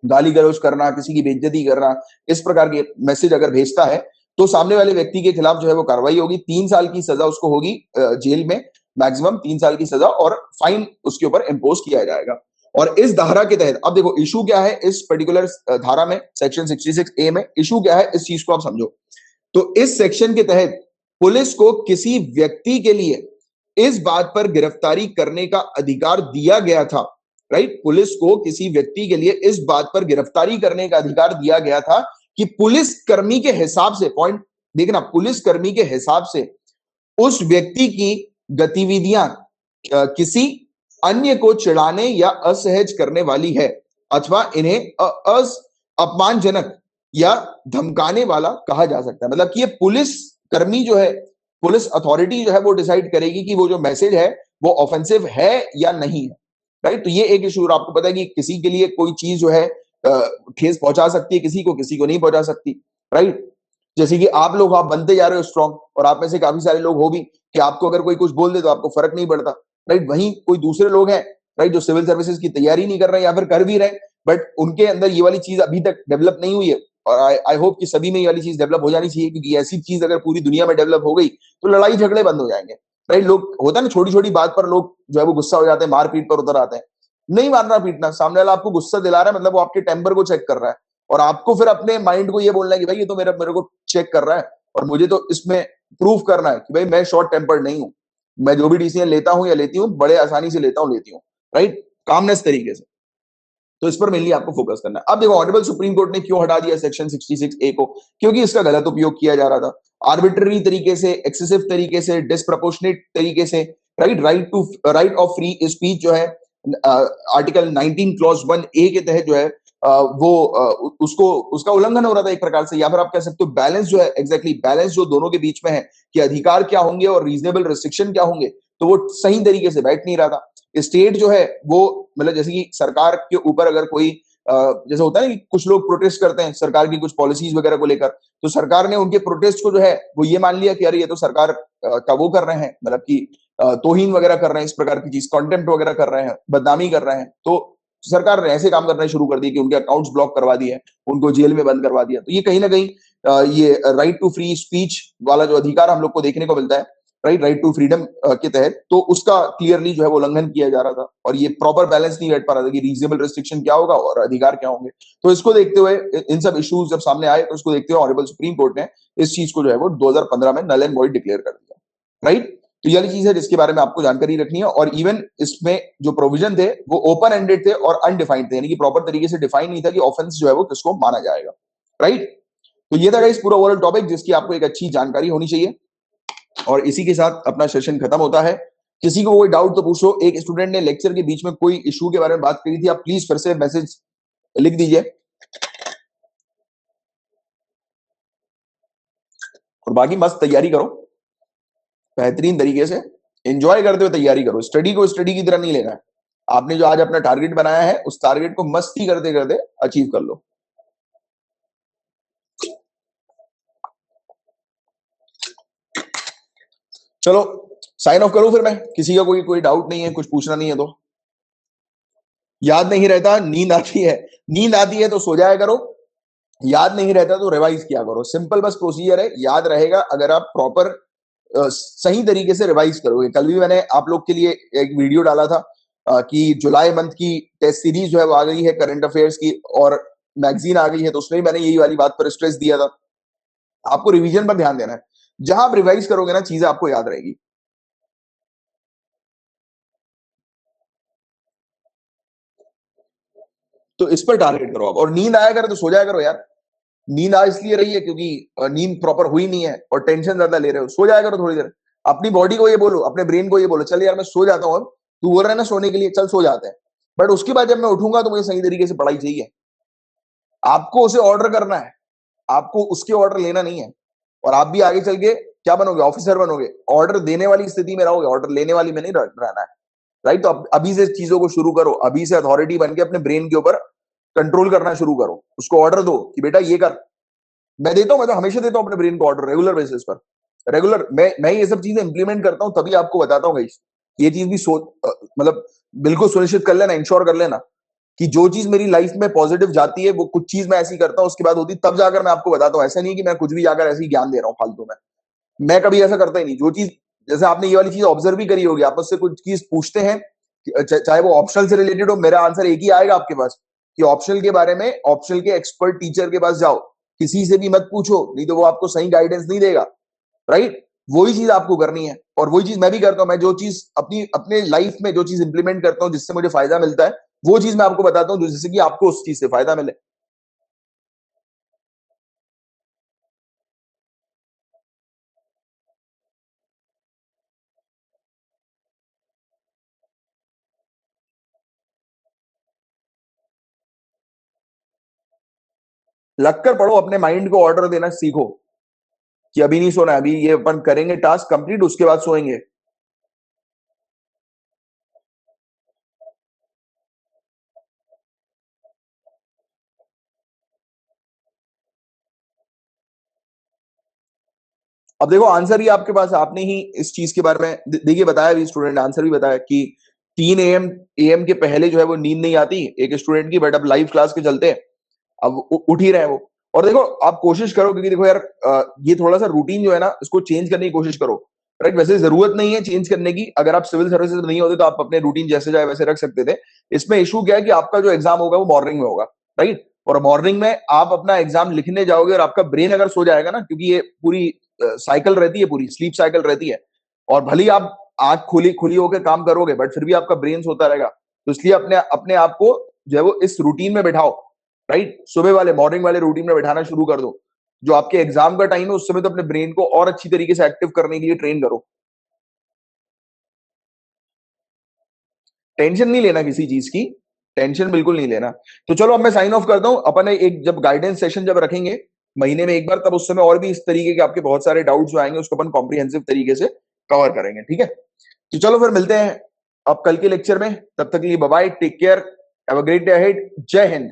Speaker 1: गाली गलौज करना, किसी की बेइज्जती करना, इस प्रकार के मैसेज अगर भेजता है, तो सामने वाले व्यक्ति के खिलाफ जो है वो कार्रवाई होगी। 3 साल की सजा उसको होगी, जेल में मैक्सिमम 3 साल की सजा, और फाइन उसके ऊपर इंपोज किया जाएगा। और इस धारा के तहत अब देखो इशू क्या है इस पर्टिकुलर धारा में, सेक्शन 66A में इशू क्या है, इस चीज को आप समझो। तो इस सेक्शन के तहत पुलिस को किसी व्यक्ति के लिए इस बात पर गिरफ्तारी करने का अधिकार दिया गया था, राइट? पुलिस को किसी व्यक्ति के लिए इस बात पर गिरफ्तारी करने का अधिकार दिया गया था कि पुलिस कर्मी के हिसाब से, पॉइंट देखना, पुलिस कर्मी के हिसाब से उस व्यक्ति की गतिविधियां किसी अन्य को चिढ़ाने या असहज करने वाली है, अथवा इन्हें अपमानजनक या धमकाने वाला कहा जा सकता है। मतलब कि ये पुलिस कर्मी जो है, पुलिस अथॉरिटी जो है वो डिसाइड करेगी कि वो जो मैसेज है वो ऑफेंसिव है या नहीं है, राइट? तो ये एक इशू। आपको पता है कि किसी के लिए कोई चीज जो है ठेस पहुंचा सकती है किसी को नहीं पहुंचा सकती, राइट? जैसे कि आप बनते जा रहे हो स्ट्रॉन्ग, और आप में से काफी सारे लोग हो भी कि आपको अगर कोई कुछ बोल दे तो आपको फर्क नहीं पड़ता, राइट? वहीं कोई दूसरे लोग हैं, राइट, जो सिविल सर्विसेज की तैयारी नहीं कर रहे या फिर कर भी रहे, बट उनके अंदर ये वाली चीज अभी तक डेवलप नहीं हुई है। और आई होप कि सभी में ये वाली चीज डेवलप हो जानी चाहिए, क्योंकि ऐसी चीज अगर पूरी दुनिया में डेवलप हो गई तो लड़ाई झगड़े बंद हो जाएंगे, राइट? लोग होता है ना, छोटी छोटी बात पर लोग जो है वो गुस्सा हो जाते हैं, मारपीट पर उतर आते हैं। नहीं मारना पीटना, सामने वाला आपको गुस्सा दिला रहा है मतलब वो आपके टेम्पर को चेक कर रहा है, और आपको फिर अपने माइंड को ये बोलना है कि भाई ये तो मेरे को चेक कर रहा है, और मुझे तो इसमें प्रूफ करना है कि भाई मैं शॉर्ट टेम्पर्ड नहीं हूं, मैं जो भी डिसीजन लेता हूं या लेती हूं बड़े आसानी से लेती हूं, राइट? कामनेस तरीके से। तो इस पर मेनली आपको फोकस करना है। अब देखो ऑनरेबल सुप्रीम कोर्ट ने क्यों हटा दिया सेक्शन 66A को, क्योंकि इसका गलत उपयोग किया जा रहा था, आर्बिट्ररी तरीके से, एक्सेसिव तरीके से, डिसप्रपोर्शनेट तरीके से, right? Right of free speech जो है आर्टिकल 19 क्लॉज 1A के तहत जो है वो उसको उसका उल्लंघन हो रहा था एक प्रकार से, या फिर आप कह सकते हो बैलेंस जो है, एग्जैक्टली बैलेंस जो दोनों के बीच में है कि अधिकार क्या होंगे और रीजनेबल रिस्ट्रिक्शन क्या होंगे, तो वो सही तरीके से बैठ नहीं रहा था। स्टेट जो है वो मतलब जैसे कि सरकार के ऊपर अगर कोई जैसे होता है ना कि कुछ लोग प्रोटेस्ट करते हैं सरकार की कुछ पॉलिसीज वगैरह को लेकर, तो सरकार ने उनके प्रोटेस्ट को जो है वो ये मान लिया कि यार ये तो सरकार का वो कर रहे हैं, मतलब कि तौहीन वगैरह कर रहे हैं, इस प्रकार की चीज, कॉन्टेम्प्ट वगैरह कर रहे हैं, बदनामी कर रहे हैं। तो सरकार ने ऐसे काम करने शुरू कर दिए कि उनके अकाउंट्स ब्लॉक करवा दिए, उनको जेल में बंद करवा दिया। तो ये कहीं ना कहीं ये राइट टू फ्री स्पीच वाला जो अधिकार हम लोग को देखने को मिलता है, राइट टू फ्रीडम के तहत, तो उसका क्लियरली जो है वो उल्लंघन किया जा रहा था, और ये प्रॉपर बैलेंस नहीं बैठ पा रहा था कि रीजनेबल रिस्ट्रिक्शन क्या होगा और अधिकार क्या होंगे। तो इसको देखते हुए, इन सब इश्यूज जब सामने आए, तो इसको देखते हुए ऑनरेबल सुप्रीम कोर्ट ने इस चीज को जो है वो 2015 में नल एंड वॉइड डिक्लेयर कर दिया, राइट? तो ये चीज है जिसके बारे में आपको जानकारी रखनी है। और इवन इसमें जो प्रोविजन थे वो ओपन एंडेड थे और अनडिफाइंड थे, यानी कि प्रॉपर तरीके से डिफाइन नहीं था कि ऑफेंस जो है वो किसको माना जाएगा, राइट? तो ये था इस पूरा ओवरऑल टॉपिक जिसकी आपको एक अच्छी जानकारी होनी चाहिए, और इसी के साथ अपना सेशन खत्म होता है। किसी को कोई डाउट तो पूछो। एक स्टूडेंट ने लेक्चर के बीच में कोई इशू के बारे में बात करी थी, आप प्लीज फिर से मैसेज लिख दीजिए, और बाकी मस्त तैयारी करो बेहतरीन तरीके से, एंजॉय करते हुए तैयारी करो। स्टडी को स्टडी की तरह नहीं लेना है। आपने जो आज अपना टारगेट बनाया है उस टारगेट को मस्ती करते करते अचीव कर लो। चलो साइन ऑफ करूं फिर मैं, किसी का कोई डाउट नहीं है, कुछ पूछना नहीं है तो? याद नहीं रहता, नींद आती है, नींद आती है तो सो जाया करो, याद नहीं रहता तो रिवाइज किया करो। सिंपल बस प्रोसीजर है, याद रहेगा अगर आप प्रॉपर सही तरीके से रिवाइज करोगे। कल भी मैंने आप लोग के लिए एक वीडियो डाला था कि जुलाई मंथ की टेस्ट सीरीज जो है वो आ गई है करंट अफेयर्स की, और मैगजीन आ गई है, तो उसमें मैंने यही वाली बात पर स्ट्रेस दिया था। आपको रिवीजन पर ध्यान देना है, जहां आप रिवाइज करोगे ना चीजें आपको याद रहेगी। तो इस पर टारगेट करो आप। और नींद आया करे तो सो जाया करो यार। नींद आ इसलिए रही है क्योंकि नींद प्रॉपर हुई नहीं है और टेंशन ज्यादा ले रहे हो, सो जाया करो थोड़ी देर। अपनी बॉडी को ये बोलो, अपने ब्रेन को ये बोलो, चल यार मैं सो जाता हूँ अब, तू बोल रहा है ना सोने के लिए, चल सो जाते हैं, बट उसके बाद जब मैं उठूंगा तो मुझे सही तरीके से पढ़ाई चाहिए। आपको उसे ऑर्डर करना है, आपको उसके ऑर्डर लेना नहीं है। और आप भी आगे चल के क्या बनोगे, ऑफिसर बनोगे, ऑर्डर देने वाली स्थिति में रहोगे, ऑर्डर लेने वाली में नहीं रहना है। राइट, तो अभी से चीजों को शुरू करो, अभी से अथॉरिटी बन के अपने ब्रेन के ऊपर कंट्रोल करना शुरू करो, उसको ऑर्डर दो कि बेटा ये कर। मैं देता हूं, मैं तो हमेशा देता हूं अपने ब्रेन को ऑर्डर, रेगुलर बेसिस पर। रेगुलर मैं ये सब चीजें इंप्लीमेंट करता हूं, तभी आपको बताता हूँ गाइस। ये चीज भी सोच मतलब बिल्कुल सुनिश्चित कर लेना, इंश्योर कर लेना कि जो चीज मेरी लाइफ में पॉजिटिव जाती है, वो कुछ चीज मैं ऐसी करता हूँ उसके बाद होती, तब जाकर मैं आपको बताता हूँ। ऐसा नहीं कि मैं कुछ भी जाकर ऐसे ही ज्ञान दे रहा हूँ फालतू में, मैं कभी ऐसा करता ही नहीं। जो चीज, जैसे आपने ये वाली चीज ऑब्जर्व भी करी होगी, आप मुझसे कुछ चीज पूछते हैं, चाहे वो ऑप्शनल से रिलेटेड हो, मेरा आंसर एक ही आएगा आपके पास कि ऑप्शनल के बारे में ऑप्शनल के एक्सपर्ट टीचर के पास जाओ, किसी से भी मत पूछो, नहीं तो वो आपको सही गाइडेंस नहीं देगा। राइट, वही चीज आपको करनी है और वही चीज मैं भी करता हूं। मैं जो चीज अपनी अपने लाइफ में जो चीज इंप्लीमेंट करता हूं जिससे मुझे फायदा मिलता है, वो चीज मैं आपको बताता हूं जिससे कि आपको उस चीज से फायदा मिले। लगकर पढ़ो, अपने माइंड को ऑर्डर देना सीखो कि अभी नहीं सोना है, अभी ये अपन करेंगे टास्क कंप्लीट, उसके बाद सोएंगे। अब देखो आंसर ही आपके पास है, आपने ही इस चीज के बारे में देखिए बताया भी, स्टूडेंट ने आंसर भी बताया कि 3 AM के पहले जो है वो नींद नहीं आती एक स्टूडेंट की, बट अब लाइव क्लास के चलते अब उठ ही रहे हैं वो। और देखो आप कोशिश करो, क्योंकि देखो यार ये थोड़ा सा रूटीन जो है ना, इसको चेंज करने की कोशिश करो। राइट, वैसे जरूरत नहीं है चेंज करने की, अगर आप सिविल सर्विसेज में नहीं होते तो आप अपने रूटीन जैसे जाए वैसे रख सकते थे। इसमें इशू क्या है कि आपका जो एग्जाम होगा वो मॉर्निंग में होगा। राइट, और मॉर्निंग में आप अपना एग्जाम लिखने जाओगे और आपका ब्रेन अगर सो जाएगा ना, क्योंकि ये पूरी साइकिल रहती है, पूरी स्लीप साइकिल रहती है, और भले ही आप आंख खुली खुली होकर काम करोगे बट फिर भी आपका ब्रेन सोता रहेगा। तो इसलिए अपने अपने आप को जो है वो इस रूटीन में बैठाओ। राइट, सुबह वाले मॉर्निंग वाले रूटीन में बैठाना शुरू कर दो। जो आपके एग्जाम का टाइम है उस समय तो अपने ब्रेन को और अच्छी तरीके से एक्टिव करने के लिए ट्रेन करो। टेंशन नहीं लेना किसी चीज की, टेंशन बिल्कुल नहीं लेना। तो चलो अब मैं साइन ऑफ करता हूं। अपन एक जब गाइडेंस सेशन जब रखेंगे महीने में एक बार, तब उस समय और भी इस तरीके के आपके बहुत सारे डाउट्स जो आएंगे उसको अपन कॉम्प्रिहेंसिव तरीके से कवर करेंगे। ठीक है, तो चलो फिर मिलते हैं अब कल के लेक्चर में। तब तक के लिए bye bye, take care, have a great day ahead. जय हिंद।